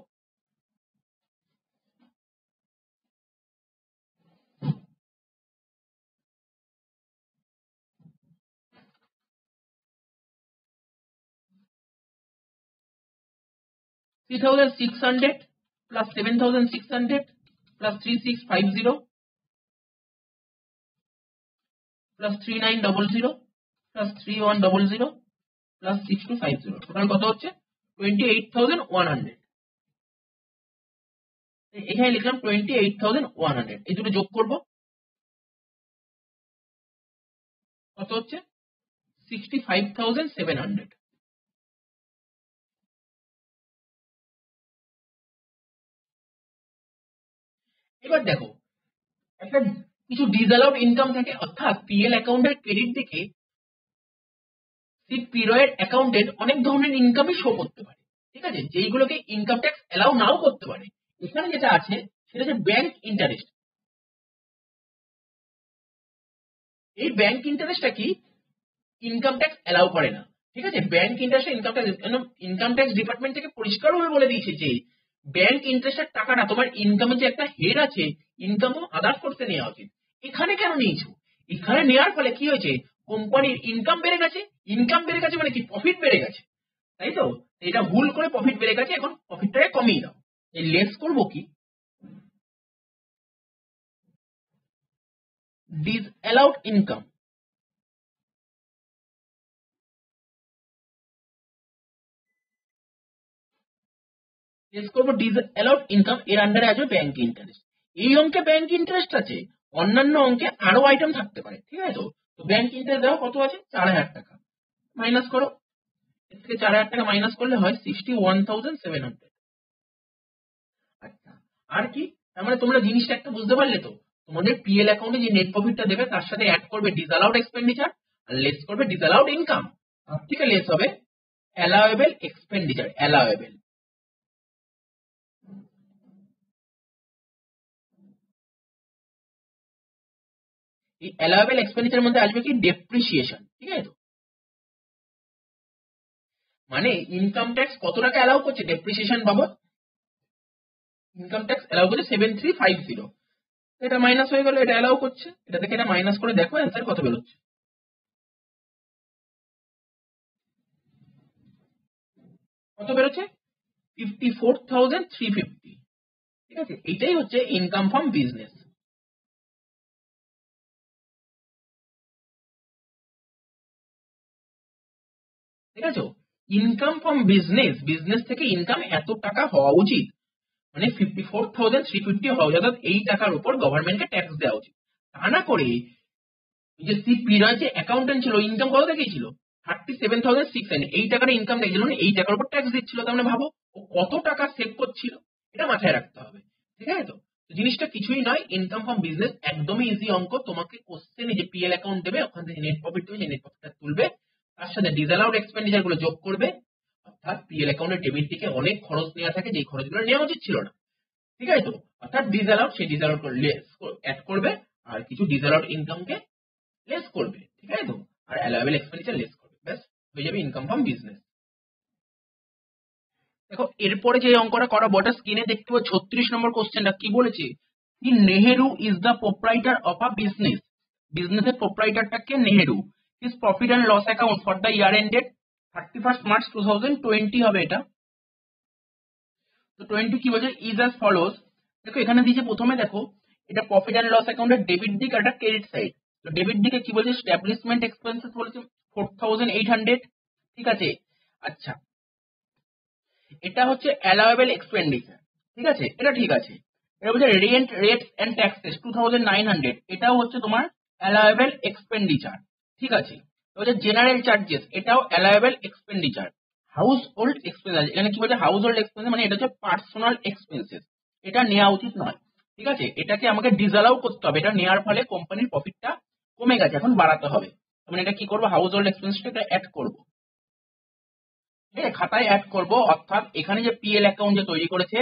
$3,600 plus $7,600 plus $3,650 plus $3,900 plus $3,100 plus $6,250, total কত হচ্ছে 28,100। এখানে লিখলাম 28,100, এই দুটো যোগ করবো, কত হচ্ছে 65,700। এবার দেখো, একটা কিছু ডিসঅ্যালাউড ইনকাম থাকে, অর্থাৎ পিএল অ্যাকাউন্টের ক্রেডিট দেখে সেই পিরিয়ড অ্যাকাউন্টেন্ট অনেক ধরনের ইনকামই শো করতে পারে, ঠিক আছে, যেইগুলোকে ইনকাম ট্যাক্স অ্যালাউ নাও করতে পারে। এখানে যেটা আছে সেটা হচ্ছে ব্যাংক ইন্টারেস্ট। এই ব্যাংক ইন্টারেস্টটা কি ইনকাম ট্যাক্স অ্যালাউ করে না, ঠিক আছে। Bank interest income tax department থেকে পরিষ্কারভাবে বলে দিয়েছে যে ব্যাংক ইন্টারেস্টের টাকাটা তোমার ইনকামের যে একটা হেড আছে, ইনকামও আদার্স করতে নেওয়া উচিত। এখানে কেন নিয়েছো? এখানে নেওয়ার ফলে কি হয়েছে, কোম্পানির ইনকাম বেড়ে গেছে। ইনকাম বেড়ে গেছে মানে কি প্রফিট বেড়ে গেছে, তাই তো। এটা ভুল করে প্রফিট বেড়ে গেছে, এখন প্রফিটটাকে কমিয়ে দাও। এই লেস করবো কি ডিসঅ্যালাউড ইনকাম, লেস করবো ডিসঅ্যালাউড ইনকাম, এর আন্ডারে আসবে ব্যাংক ইন্টারেস্ট। এই অঙ্কে ব্যাংক ইন্টারেস্ট আছে, অন্যান্য অঙ্কে আরো আইটেম থাকতে পারে, ঠিক আছে। তো ব্যাংক ইন্টারেস্ট দেওয়া কত আছে 4,000 টাকা, মাইনাস করো। এর থেকে 4,000 টাকা মাইনাস করলে হয় 61,700। আচ্ছা, আর কি, তার মানে তোমরা জিনিসটা একটা বুঝতে পারলে তো। তোমাদের পিএল অ্যাকাউন্টে যে নেট প্রফিটটা দেবে তার সাথে অ্যাড করবে ডিসঅ্যালাউড এক্সপেন্ডিচার আর লেস করবে ডিসঅ্যালাউড ইনকাম। তার থেকে লেস হবে অ্যালাউয়েবল এক্সপেন্ডিচার, অ্যালাউয়েবল। এই অ্যালাউয়েবল এক্সপেন্ডিচারের মধ্যে আসবে কি ডেপ্রিসিয়েশন, ঠিক আছে তো। মানে ইনকাম ট্যাক্স কত টাকা অ্যালাউ করছে ডেপ্রিসিয়েশন বাবদ, ইনকাম ট্যাক্স অ্যালাউ করছে 7350। এটা মাইনাস হয়ে গেল, এটা অ্যালাউ করছে, এটা থেকে এটা মাইনাস করে দেখো অ্যান্সার কত বেরোচ্ছে। কত বেরোচ্ছে 54,350, ঠিক আছে। এটাই হচ্ছে ইনকাম ফ্রম বিজনেস। ঠিক আছে, ইনকাম ফ্রম বিজনেস, বিজনেস থেকে ইনকাম এত টাকা হওয়া উচিত, মানে 54,350 হওয়া উচিত, অর্থাৎ এই টাকার উপর গভর্নমেন্টকে ট্যাক্স দেওয়া উচিত। তা না করে এই যে সিপিরা যে অ্যাকাউন্টেন্ট ছিল, ইনকাম কত দেখিয়েছিল 37,600, এই টাকার ইনকাম দেখছিল না, এই টাকার উপর ট্যাক্স দিচ্ছিল। তার মানে ভাবো ও কত টাকা সেভ করছিল, এটা মাথায় রাখতে হবে, ঠিক আছে তো। জিনিসটা কিছুই নয়, ইনকাম ফ্রম বিজনেস একদমই ইজি অঙ্ক। তোমাকে কোশ্চেনে যে পিএল অ্যাকাউন্ট দেবে, ওখান থেকে নেট প্রফিট দেবে, নেট প্রফিটটা তুলবে, তার সাথে ডিসঅ্যালাউড এক্সপেন্ডিচার গুলো যোগ করবে। অর্থাৎ পিএল অ্যাকাউন্টের ডেবিট দিকে অনেক খরচ নেওয়া থাকে, যেই খরচগুলো নেওয়া উচিত ছিল না, ঠিক আছে তো। অর্থাৎ ডিসঅ্যালাউড, সেই ডিসঅ্যালাউড অ্যাড করবে, আর কিছু ডিসঅ্যালাউড ইনকামকে লেস করবে, ঠিক আছে তো। আর অ্যালাউয়েবল এক্সপেন্ডিচার লেস করবে, ব্যাস হয়ে যাবে ইনকাম ফ্রম বিজনেস। দেখো এরপরে যে অঙ্কটা করা বটা স্ক্রিনে দেখতে পাবো 36 নম্বর কোশ্চেনটা কি বলেছে, কি Nehru is the proprietor of a business. বিজনেসের প্রোপ্রাইটারটা কে Nehru. His profit and loss account for the year ended 31st March 2020 হবে এটা। তো 20 কি বলছে ইজ অ্যাজ ফলোজ। দেখো এখানে দিয়েছে প্রথমে, দেখো এটা প্রফিট অ্যান্ড লস অ্যাকাউন্টের ডেবিট দিক আর এটা ক্রেডিট সাইড। তো ডেবিট দিকে কি বলছে স্ট্যাবলিশমেন্ট এক্সপেন্সেস বলেছে 4,800, ঠিক আছে। আচ্ছা, এটা হচ্ছে অ্যালাউয়েবল এক্সপেন্ডিচার, ঠিক আছে, এটা ঠিক আছে। এটা বলছে রেন্ট রেটস এন্ড ট্যাক্সেস 2,900, এটাও হচ্ছে তোমার অ্যালাওয়েবল এক্সপেন্ডিচার, ঠিক আছে। হচ্ছে জেনারেল চার্জেস, এটাও allowable expenditure. House hold expense, এখানে কি বলছে হাউস হোল্ড এক্সপেন্স মানে এটা হচ্ছে পার্সোনাল এক্সপেন্সেস, এটা নেওয়া উচিত নয়, ঠিক আছে। এটাকে আমাকে ডিসঅ্যালাউ করতে হবে, এটা নেওয়ার ফলে কোম্পানির প্রফিটটা কমে গেছে, এখন বাড়াতে হবে। মানে এটা কি করবো, হাউস হোল্ড এক্সপেন্সটা অ্যাড করবো, ঠিক আছে, খাতায় অ্যাড করবো। অর্থাৎ এখানে যে পিএল অ্যাকাউন্ট যে তৈরি করেছে,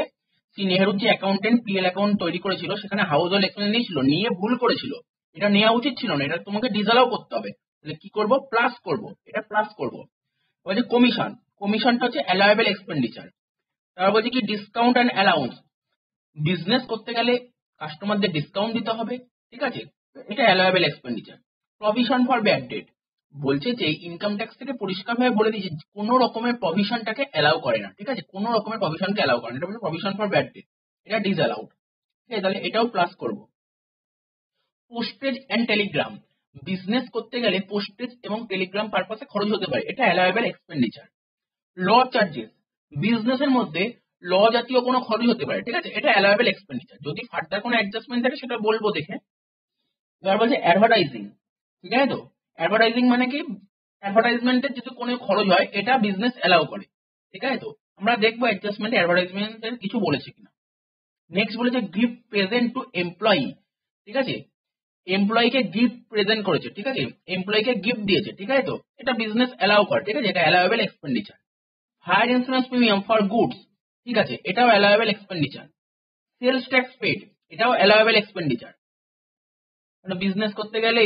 শ্রী নেহরুর যে অ্যাকাউন্টেন্ট পিএল অ্যাকাউন্ট তৈরি করেছিল, সেখানে হাউস হোল্ড এক্সপেন্স নিয়েছিল, নিয়ে ভুল করেছিল, এটা নেওয়া উচিত ছিল না, এটা তোমাকে ডিসঅ্যালাউ করতে হবে। তাহলে কি করব, প্লাস করব, এটা প্লাস করব। বলছে কমিশন, কমিশনটা হচ্ছে অ্যালাওয়েবল এক্সপেন্ডিচার। তারপর বলছে কি ডিসকাউন্ট অ্যান্ড অ্যালাউন্স, বিজনেস করতে গেলে কাস্টমারদের ডিসকাউন্ট দিতে হবে, ঠিক আছে, এটা allowable expenditure. Provision for bad date, বলছে যে ইনকাম ট্যাক্স থেকে পরিষ্কারভাবে বলে দিয়েছে কোনো রকমের প্রভিশনটাকে অ্যালাউ করে না, ঠিক আছে, কোনো রকমের প্রভিশনকে অ্যালাউ করে না, এটা বলছে প্রভিশন ফর ব্যাড ডেট, এটা ডিসঅ্যালাউড, ঠিক আছে, তাহলে এটাও প্লাস করব। পোস্টেজ অ্যান্ড টেলিগ্রাম, বিজনেস করতে গেলে পোস্টেজ এবং টেলিগ্রাম পারপাসে খরচ হতে পারে, এটা অ্যালাওয়েবল এক্সপেন্ডিচার। ল চার্জেস, বিজনেসের মধ্যে ল জাতীয় কোনো খরচ হতে পারে, ঠিক আছে, এটা অ্যালাওয়েবল এক্সপেন্ডিচার। যদি ফার্দার কোনো অ্যাডজাস্টমেন্ট থাকে সেটা বলবো দেখে। এবার বলছে অ্যাডভার্টাইজিং, ঠিক আছে, তো অ্যাডভার্টাইজিং মানে কি, অ্যাডভার্টাইজমেন্টের যদি কোনো খরচ হয় এটা বিজনেস অ্যালাউ করে, ঠিক আছে, তো আমরা দেখবো অ্যাডজাস্টমেন্ট অ্যাডভার্টাইজমেন্টের কিছু বলেছে কিনা। নেক্সট বলেছে গিফট প্রেজেন্ট টু এমপ্লয়ি, ঠিক আছে, এমপ্লয়িকে গিফট প্রেজেন্ট করেছে, ঠিক আছে, এমপ্লয়িকে গিফট দিয়েছে, ঠিক আছে, তো এটা বিজনেস অ্যালাউ করে, ঠিক আছে, এটা allowable expenditure. Fire insurance premium for goods, ঠিক আছে, এটাও allowable expenditure. Sales tax paid, এটাও অ্যালাউয়েবল এক্সপেন্ডিচার, মানে বিজনেস করতে গেলে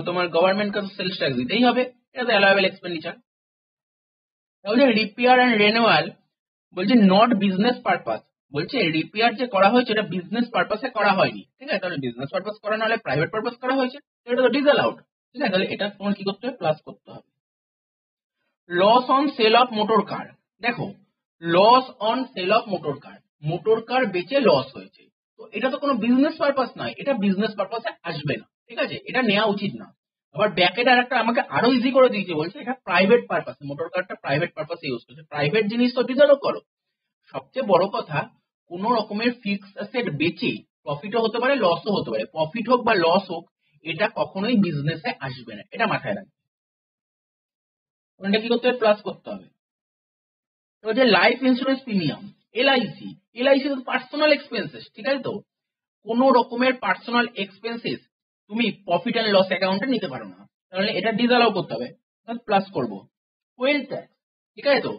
তোমার গভর্নমেন্টকে সেলস ট্যাক্স দিতেই হবে, এটা তো অ্যালাউয়েবল এক্সপেন্ডিচার। তাহলে রিপেয়ার অ্যান্ড রিনিউয়াল, বলছে নট বিজনেস পারপাস, বলছে রিপেয়ার যে করা হয়েছে এটা বিজনেস পারপাসে করা হয়নি, ঠিক আছে, তাহলে বিজনেস পারপাস করা না হলে প্রাইভেট পারপাস করা হয়েছে, তো এটা তো ডিসঅ্যালাউড, ঠিক আছে, তাহলে এটা তোমার কি করতে হবে, প্লাস করতে হবে। Loss on sale of motor car, দেখো loss on sale of motor car বেচে লস হয়েছে, তো এটা তো কোনো বিজনেস পারপাস নয়, এটা বিজনেস পারপাসে আসবে না, ঠিক আছে, এটা নেওয়া উচিত না। আবার ব্যাকেট আর একটা আমাকে আরো ইজি করে দিয়েছে, বলছে এটা প্রাইভেট পারপাসে, মোটর কারটা প্রাইভেট পারপাসে ইউজ করছে, প্রাইভেট জিনিস তো ডিজার্ভ করো। সবচেয়ে বড় কথা, কোন রকমের ফিক্স অ্যাসেট বেচে প্রফিটও হতে পারে লসও হতে পারে, প্রফিট হোক বা লস হোক এটা কখনোই বিজনেসে আসবে না, এটা মাথায় রাখবে। ওটা কি করতে হবে, প্লাস করতে হবে। তো যে life insurance premium, LIC, LIC তো পার্সোনাল এক্সপেন্সেস, ঠিক আছে, তো কোন রকমের পার্সোনাল এক্সপেন্সেস তুমি প্রফিট অ্যান্ড লস অ্যাকাউন্টে নিতে পারো না, তাহলে এটা ডিসঅ্যালাউ করতে হবে, প্লাস করবো। ওয়েল ট্যাক্স, ঠিক আছে, তো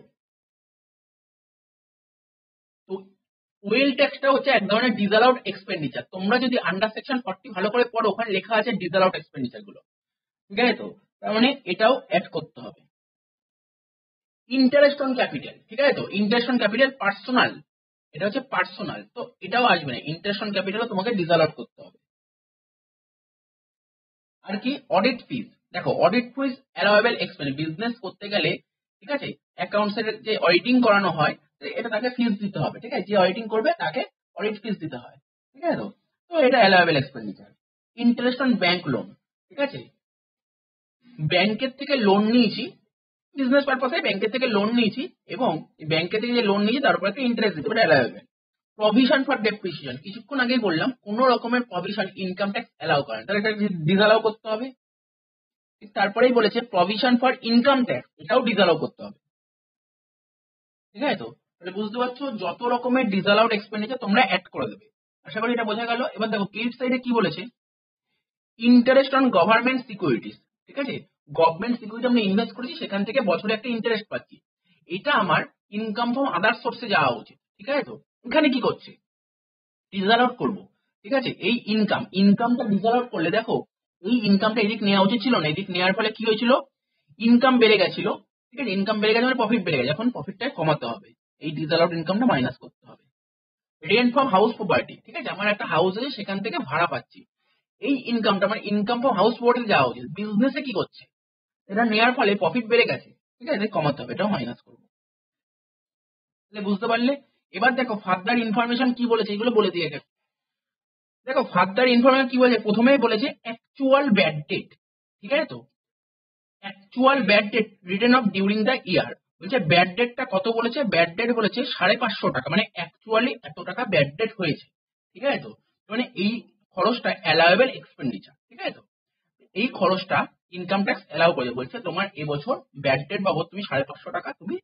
তো ওয়েল ট্যাক্সটা হচ্ছে এক ধরনের ডিসঅ্যালাউড এক্সপেন্ডিচার, তোমরা যদি আন্ডার সেকশন 40 ভালো করে পড়ো ওখানে লেখা আছে ডিসঅ্যালাউড এক্সপেন্ডিচার গুলো, ঠিক আছে, তো তার মানে এটাও অ্যাড করতে হবে। ইন্টারেস্ট অন ক্যাপিটাল, ঠিক আছে, তো ইন্টারেস্ট অন ক্যাপিটাল পার্সোনাল, এটা হচ্ছে পার্সোনাল, তো এটাও আসবে না, ইন্টারেস্ট অন ক্যাপিটালও তোমাকে ডিসঅ্যালাউ করতে হবে। আর কি অডিট ফিস, দেখো অডিট ফিস অ্যালাওয়েবল এক্সপেন্স, বিজনেস করতে গেলে, ঠিক আছে, অ্যাকাউন্টস এর যে অডিটিং করানো হয় এটা তাকে ফিস দিতে হবে, ঠিক আছে, যে অডিটিং করবে তাকে অডিট ফিস দিতে হয়, ঠিক আছে, তো তো এটা allowable expenditure. Interest on bank loan, ঠিক আছে, ব্যাংকের থেকে লোন নিয়েছি, বিজনেস পারপাসে ব্যাংকের থেকে লোন নিয়েছি এবং ব্যাংকের থেকে যে লোন নিয়েছি তার উপর একটা ইন্টারেস্ট দিতে হবে, এটা অ্যালাওয়েবল। প্রভিশন ফর ডেপ্রিসিয়েশন, কিছুক্ষণ আগেই বললাম কোন রকমের প্রভিশন ইনকাম ট্যাক্স অ্যালাউ করে না, তাহলে এটা ডিসঅ্যালাউ করতে হবে। তারপরেই বলেছে প্রভিশন ফর ইনকাম ট্যাক্স, এটাও ডিসঅ্যালাউ করতে হবে, ঠিক আছে, তো তাহলে বুঝতে পারছো যত রকমের ডিসঅ্যালাউড এক্সপেন্ডিচার তোমরা অ্যাড করে দেবে। আশা করি এটা বোঝা গেল। এবার দেখো ক্লিপ সাইডে কি বলেছে, ইন্টারেস্ট অন গভর্নমেন্ট সিকিউরিটিজ, ঠিক আছে, গভর্নমেন্ট সিকিউরিটি আমরা ইনভেস্ট করেছি সেখান থেকে বছরে একটা ইন্টারেস্ট পাচ্ছি, এটা আমার ইনকাম ফ্রম আদার সোর্সে যাওয়া উচিত, ঠিক আছে, তো এখানে কি করছে, ডিসঅ্যালাউ করবো, ঠিক আছে, এই ইনকামটা ডিসঅ্যালাউ করলে দেখো এই ইনকামটা এদিক নেওয়া উচিত ছিল না, এদিক নেওয়ার ফলে কি হয়েছিল, ইনকাম বেড়ে গেছিল, ঠিক আছে, ইনকাম বেড়ে গেছে মানে প্রফিট বেড়ে গেছে, এখন প্রফিটটা কমাতে হবে, এই ডিসঅ্যালাউড ইনকামটা মাইনাস করতে হবে। রেন্ট ফ্রম হাউস প্রপার্টি, ঠিক আছে, আমার একটা হাউস আছে সেখান থেকে ভাড়া পাচ্ছি, এই ইনকামটা মানে ইনকাম ফ্রম হাউস প্রপার্টি যাওয়া উচিত, বিজনেসে কি করছে, এটা নেওয়ার ফলে প্রফিট বেড়ে গেছে, ঠিক আছে, কমাতে হবে, এটাও মাইনাস করবো, তাহলে বুঝতে পারলে। এবার দেখো ফার্দার ইনফরমেশন কি বলেছে, এগুলো বলে দিয়ে গেছে। দেখো ফার্দার ইনফরমেশন কি বলেছে, প্রথমেই বলেছে অ্যাকচুয়াল ব্যাড ডেট, ঠিক আছে, তো actual bad date written of during the ইয়ার, বলছে ব্যাড ডেটটা কত বলেছে, ব্যাড ডেট বলেছে 550 টাকা, মানে অ্যাকচুয়ালি এত টাকা ব্যাড ডেট হয়েছে, ঠিক আছে, তো মানে এই খরচটা অ্যালাওয়েবল এক্সপেন্ডিচার, ঠিক আছে, তো এই খরচটা ইনকাম ট্যাক্স এলাও করে, বলছে তোমার এবছর ব্যাড ডেট বাবদ তুমি 550 টাকা তুমি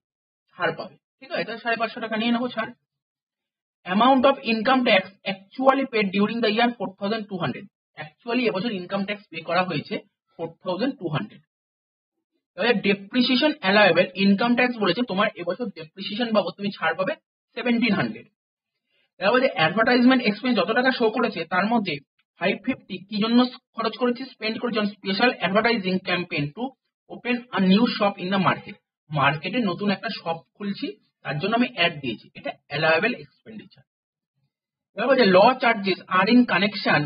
ছাড় পাবে। ঠিক আছে, এটা 550 টাকা নিয়ে নেবো ছাড়। Amount of income tax actually paid during the year 4200। Actually এবছর ইনকাম ট্যাক্স পে করা হয়েছে 4200। এবারে ডেপ্রিসিয়েশন অ্যালাউয়েবল ইনকাম ট্যাক্স বলেছে তোমার এবছর ডেপ্রিসিয়েশন বাবদ তুমি ছাড় পাবে 1700। এবার অ্যাডভার্টাইজমেন্ট এক্সপেন্স যত টাকা শো করেছে তার মধ্যে 550 কি জন্য খরচ করেছি, স্পেন্ড করেছি on special advertising campaign to open a new shop in the market. মার্কেটে নতুন একটা শপ খুলছি তার জন্য আমি অ্যাড দিয়েছি, এটা অ্যালাউয়েবল এক্সপেন্ডিচার। এবার বলছে law charges are in connection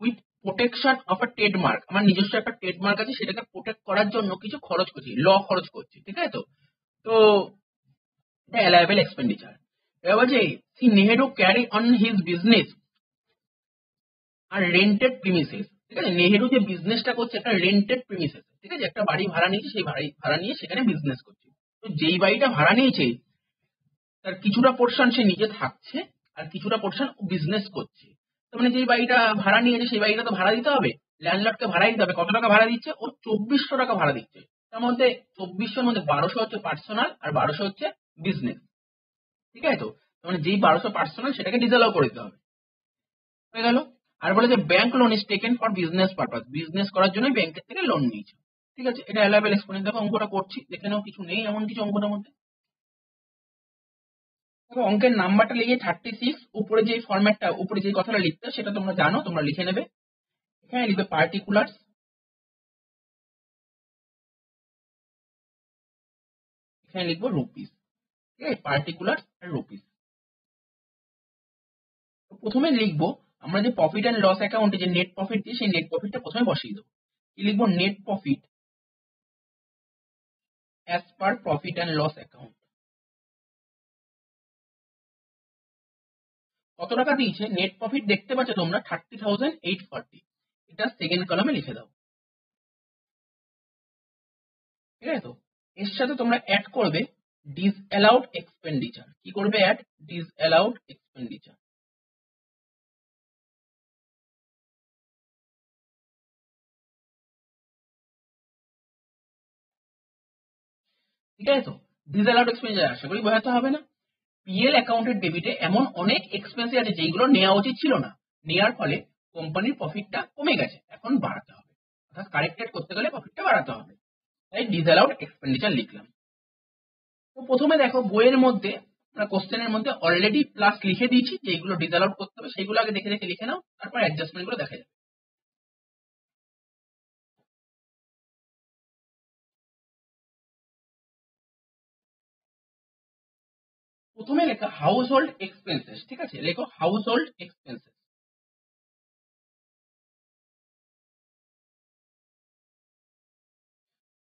with protection of a trademark. আমার নিজস্ব একটা ট্রেডমার্ক আছে, সেটাকে প্রোটেক্ট করার জন্য কিছু খরচ করছি, ল খরচ করছি। ঠিক আছে, তো এটা অ্যালাউয়েবল এক্সপেন্ডিচার। এবার বলছে C Nehru carry on his business আর রেন্টেড প্রিমিসেস। ঠিক আছে, নেহেরু যে বিজনেসটা করছে একটা রেন্টেড প্রিমিসেস। ঠিক আছে, একটা বাড়ি ভাড়া নিয়েছে, সেই বাড়ি ভাড়া নিয়ে সেখানে বিজনেস করছে। তো যেই বাড়িটা ভাড়া নিয়েছে তার কিছুটা পোর্শন সে নিজে থাকছে আর কিছুটা পোর্শন বিজনেস করছে। তো মানে যেই বাড়িটা ভাড়া নিয়েছে সেই বাড়িটা তো ভাড়া দিতে হবে, ল্যান্ডলর্ডকে ভাড়া দিতে হবে। কত টাকা ভাড়া দিচ্ছে? ও 2400 টাকা ভাড়া দিচ্ছে। তার মধ্যে 2400 মধ্যে 1200 হচ্ছে পার্সোনাল আর 1200 হচ্ছে বিজনেস। ঠিক আছে, তো মানে যেই 1200 পার্সোনাল সেটাকে ডিসঅ্যালাউ করে দিতে হবে। হয়ে গেল। আর বলে যে bank loan is taken for business purpose, business করার জন্য ব্যাংকের থেকে লোন নিয়েছে। ঠিক আছে, এটা অ্যালাউয়েবল এক্সপেন্স। দেখো অঙ্কটা করছি, দেখে নাও কিছু নেই এমন কিছু অঙ্কটার মধ্যে। দেখো অঙ্কের নাম্বারটা লিখে 36, উপরে যে ফরম্যাটটা উপরে যে কথাটা লিখতে সেটা তোমরা জানো, তোমরা লিখে নেবে। এখানে লিখবে পার্টিকুলার্স, এখানে লিখবো রুপিস। ঠিক আছে, পার্টিকুলার্স আর রুপিস। প্রথমে লিখবো আমরা যে প্রফিট অ্যান্ড লস অ্যাকাউন্টে যে নেট প্রফিট দিই সেই নেট প্রফিটটা প্রথমে বসিয়ে দেবো। কি লিখবো? Net profit as per profit and loss account. কত টাকা দিয়েছে নেট প্রফিট দেখতে পাচ্ছ তোমরা 30,840। এটা সেকেন্ড কলামে লিখে দাও। ঠিক আছে, তো এর সাথে তোমরা অ্যাড করবে ডিসঅ্যালাউড এক্সপেন্ডিচার। কি করবে? Add disallowed expenditure. ঠিক আছে, তো ডিসঅ্যালাউড এক্সপেন্ডিচার আশা করি বোঝাতে হবে না। পিএল অ্যাকাউন্টের ডেবিটে এমন অনেক এক্সপেন্স আছে যেগুলো নেওয়া উচিত ছিল না, নেওয়ার ফলে কোম্পানির প্রফিটটা কমে গেছে, এখন বাড়াতে হবে। অর্থাৎ কারেক্টেড করতে গেলে প্রফিটটা বাড়াতে হবে, তাই ডিসঅ্যালাউড এক্সপেন্ডিচার লিখলাম। তো প্রথমে দেখো বইয়ের মধ্যে কোশ্চেনের মধ্যে অলরেডি প্লাস লিখে দিয়েছি, যেগুলো ডিসঅ্যালাউড করতে হবে সেগুলো আগে দেখে দেখে লিখে নাও, তারপর অ্যাডজাস্টমেন্ট গুলো দেখা যাবে। প্রথমে লেখা হাউস হোল্ড এক্সপেন্সেস। ঠিক আছে, লেখো হাউস হোল্ড এক্সপেন্সেস।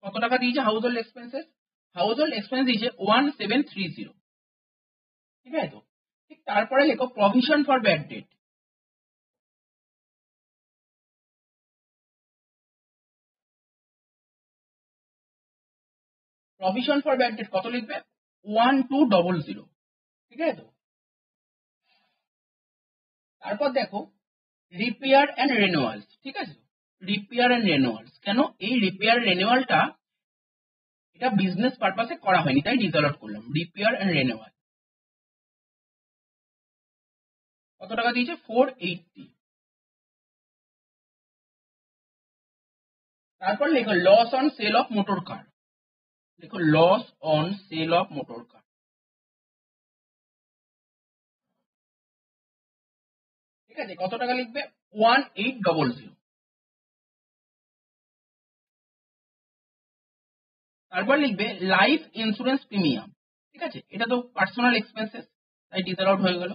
কত টাকা দিয়েছে house hold expenses? House hold expense দিয়েছে 1730। ঠিক আছে, তো ঠিক তারপরে লেখো provision for bad date. Provision for bad date কত লিখবে? 1200। ঠিক আছে, তো তারপর দেখো রিপেয়ার অ্যান্ড রেনুয়ালস। ঠিক আছে, রিপেয়ার অ্যান্ড রেনুয়ালস কেন? এই রিপেয়ার রেনুয়ালটা এটা বিজনেস পারপাসে করা হয়নি, তাই ডিসঅ্যালাউড করলাম। রিপেয়ার অ্যান্ড রেনুয়াল কত টাকা দিয়েছে? 480। তারপর লেখো loss on sale of motor car. দেখো loss on sale of motor car. ঠিক আছে, কত টাকা লিখবে? 1800। তারপর লিখবে লাইফ ইন্স্যুরেন্স প্রিমিয়াম। ঠিক আছে, এটা তো পার্সোনাল এক্সপেন্সেস, তাই ডিসঅ্যালাউড হয়ে গেল।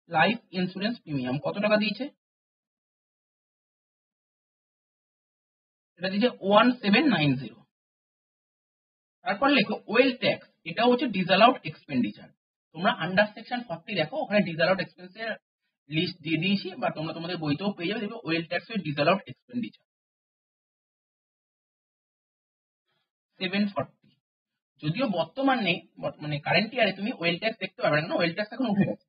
লাইফ ইন্স্যুরেন্স প্রিমিয়াম কত টাকা দিয়েছে? এটা দিয়েছে 1790। তারপর লেখো ওয়েল ট্যাক্স, এটা হচ্ছে ডিসঅ্যালাউড এক্সপেন্ডিচার। তোমরা আন্ডার সেকশন 40 দেখো, ওখানে ডিসঅ্যালাউড এক্সপেন্সের লিস্ট দিয়ে দিয়েছি, বা তোমরা তোমাদের বইতেও পেয়ে যাবে, দেখবে ওয়েল ট্যাক্স এর ডিসঅ্যালাউড এক্সপেন্ডিচার 740। যদিও বর্তমানে মানে কারেন্ট ইয়ারে তুমি ওয়েল ট্যাক্স দেখতে পাবে না, ওয়েল ট্যাক্স এখন উঠে গেছে।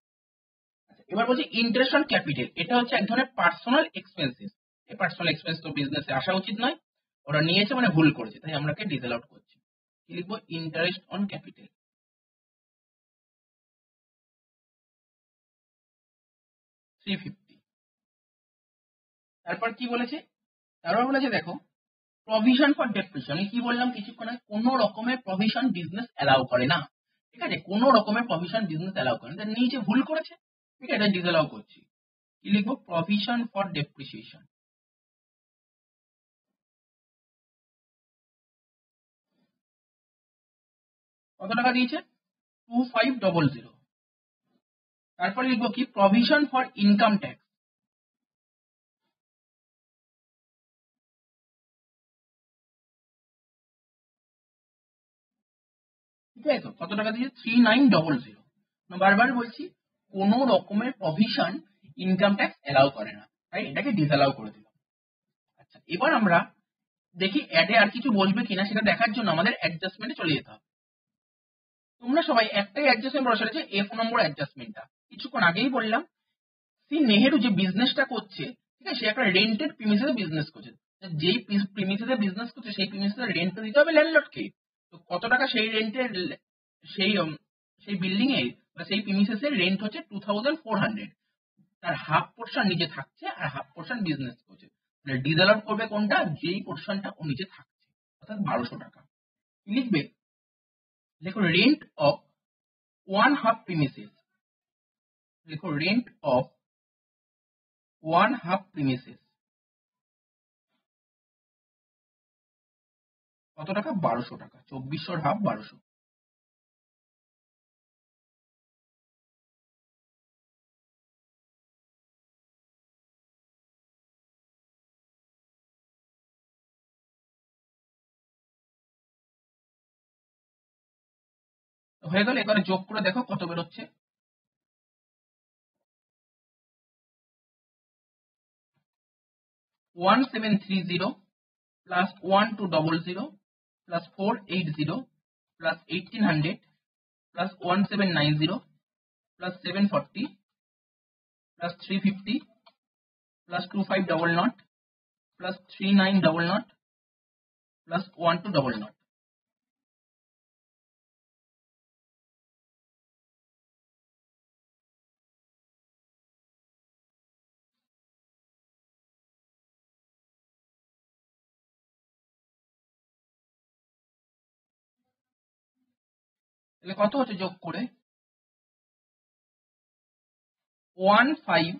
আচ্ছা, এবার বলছি ইন্টারেস্ট অন ক্যাপিটাল। এটা হচ্ছে এক ধরনের পার্সোনাল এক্সপেন্সেস। এই পার্সোনাল এক্সপেন্স তো বিজনেসে আসা উচিত নয়, ওরা নিয়েছে মানে ভুল করেছে, তাই আমরাকে ডিসঅ্যালাউড করছি। কি লিখবো? Interest on capital 350। তারপর কি বলেছে? তারপর বলেছে দেখো প্রভিশন ফর ডেপ্রিসিয়েশন। কি বললাম কিছুক্ষণ আগে? কোনো রকমের প্রভিশন বিজনেস অ্যালাউ করে না। ঠিক আছে, কোনো রকমের প্রভিশন বিজনেস অ্যালাউ করে না। তার নিচে ভুল করেছে, ঠিক আছে, এটা ডিসঅ্যালাউ করছি। কি লিখবো? Provision for depreciation. কত টাকা দিয়েছে? 2500। তারপর লিখবো কি? Provision for income tax. ঠিক আছে, তো কত টাকা দিয়েছে? 3900। বারবার বলছি কোনো রকমের প্রভিশন ইনকাম ট্যাক্স অ্যালাউ করে না, তাই এটাকে ডিসঅ্যালাউ করে দিলাম। আচ্ছা, এবার আমরা দেখি অ্যাডে আর কিছু বলবে কিনা, সেটা দেখার জন্য আমাদের অ্যাডজাস্টমেন্টে চলে যেতে হবে। তোমরা সবাই একটাই অ্যাডজাস্টমেন্ট বসে রয়েছে, F নম্বর অ্যাডজাস্টমেন্টটা কিছুক্ষণ আগেই বললাম। সি নেহেরু যে বিজনেসটা করছে, ঠিক আছে, সে একটা রেন্টেড প্রিমিসেসে বিজনেস করছে। যেই প্রিমিসেসে বিজনেস করছে সেই প্রিমিসেসের রেন্ট দিতে হবে ল্যান্ডলর্ডকে। তো কত টাকা সেই রেন্টের, সেই সেই বিল্ডিং এ বা সেই প্রিমিসেসের রেন্ট হচ্ছে 2400। তার হাফ পোর্শন নিচে থাকছে আর হাফ পোর্শন বিজনেস করছে। ডিসঅ্যালাউ করবে কোনটা? যেই পোর্শনটা ও নিচে থাকছে, অর্থাৎ 1200 টাকা। কি লিখবে? দেখো rent of one half premises. দেখো rent of one half premises কত টাকা? 1200 টাকা। 2400 হাফ 1200। হয়ে গেল। এবারে যোগ করে দেখো কত বেরোচ্ছে। 1730 plus 1200 plus 480 plus 1800 plus 1790 plus 740 plus 350 plus 2500 plus 3900 plus 1200। তাহলে কত হচ্ছে যোগ করে? 15,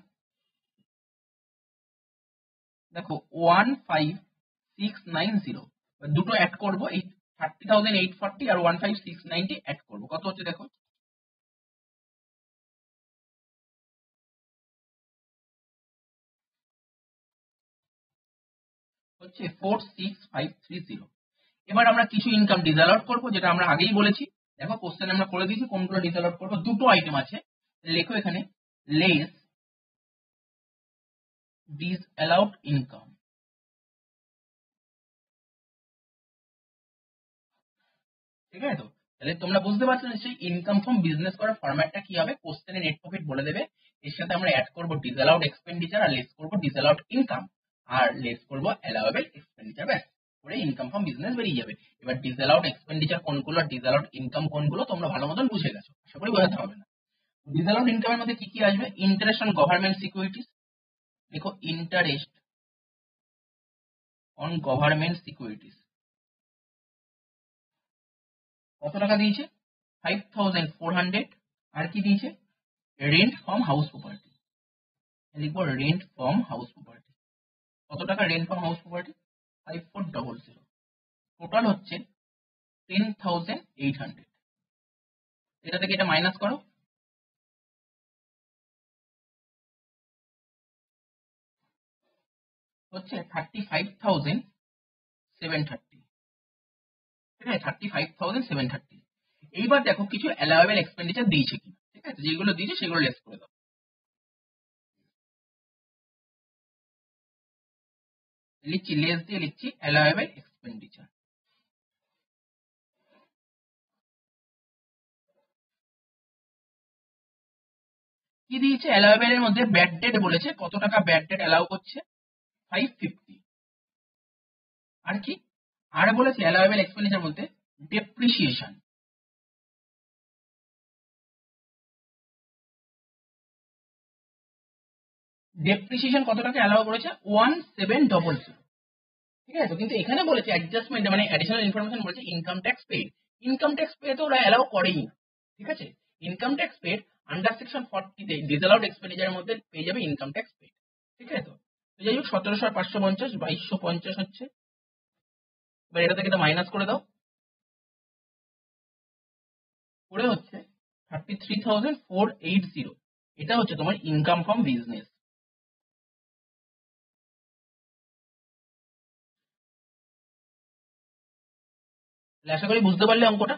দেখো 15690। দুটো অ্যাড করবো, এই 30,840 আর 15690 অ্যাড করবো, কত হচ্ছে দেখো? হচ্ছে 46530। এবার আমরা কিছু ইনকাম ডিসঅ্যালাউড করবো, যেটা আমরা আগেই বলেছি। দেখো কোশ্চেন আমরা করে দিয়েছি কোনগুলো ডিসঅ্যালাউড করবো। দুটো আইটেম আছে, লেখো এখানে লেস ডিসঅ্যালাউড ইনকাম। ঠিক আছে, তো তাহলে তোমরা বুঝতে পারছো নিশ্চয়ই ইনকাম ফ্রম বিজনেস করার ফরম্যাটটা কি হবে। কোশ্চেনে নেট প্রফিট বলে দেবে, এর সাথে আমরা অ্যাড করবো ডিসঅ্যালাউড এক্সপেন্ডিচার আর লেস করবো ডিসঅ্যালাউড ইনকাম আর লেস করবো অ্যালাউয়েবল এক্সপেন্ডিচার, ব্যাস করে ইনকাম ফ্রম বিজনেস বেরিয়ে যাবে। এবার ডিসঅ্যালাউড এক্সপেন্ডিচার কোনগুলো, ডিসঅ্যালাউড ইনকাম কোনগুলো তোমরা ভালো মতন বুঝে গেছো, আশা করি বোঝাতে হবে না। ডিসঅ্যালাউড ইনকামের মধ্যে কি কি আসবে? Interest on government securities. দেখো ইন্টারেস্ট অন গভর্নমেন্ট সিকিউরিটিজ কত টাকা দিয়েছে? 5400। আর কি দিয়েছে? Rent from house property. লিখবো রেন্ট ফ্রম হাউস প্রপার্টি। কত টাকা rent from house property? 5400। Total হচ্ছে 10,800। এটা থেকে এটা মাইনাস করো, হচ্ছে 35,730। ঠিক আছে, 35,730। এইবার দেখো কিছু অ্যালাউয়েবল এক্সপেন্ডিচার দিয়েছে কিনা। ঠিক আছে, যেগুলো দিয়েছে সেগুলো লেস করে দাও। লিখছি লেস দিয়ে লিখছি অ্যালাউয়েবল এক্সপেন্ডিচার। কি দিয়েছে? অ্যালাউয়েবল এর মধ্যে ব্যাড ডেট বলেছে। কত টাকা ব্যাড ডেট অ্যালাউ করছে? 550। আর কি, আর বলেছে অ্যালাউয়েবল এক্সপেন্ডিচার বলতে ডেপ্রিসিয়েশন। ডেপ্রিসিয়েশন কত টাকা অ্যালাউ করেছে? 1700। ঠিক আছে, তো কিন্তু এখানে বলেছে অ্যাডজাস্টমেন্ট মানে অ্যাডিশনাল ইনফরমেশন বলেছে income tax paid. Income tax pay তো ওরা অ্যালাউ করেই না। ঠিক আছে, income tax paid under section 40 তে ডিসঅ্যালাউড এক্সপেন্ডিচারের মধ্যে পেয়ে যাবে ইনকাম ট্যাক্স পেড। ঠিক আছে, তো যাই হোক 1700 আর 550 2250 হচ্ছে। এবার এটা থেকে এটা মাইনাস করে দাও, করে হচ্ছে 33,480। এটা হচ্ছে তোমার ইনকাম ফ্রম বিজনেস। আশা করি বুঝতে পারলে অঙ্কটা।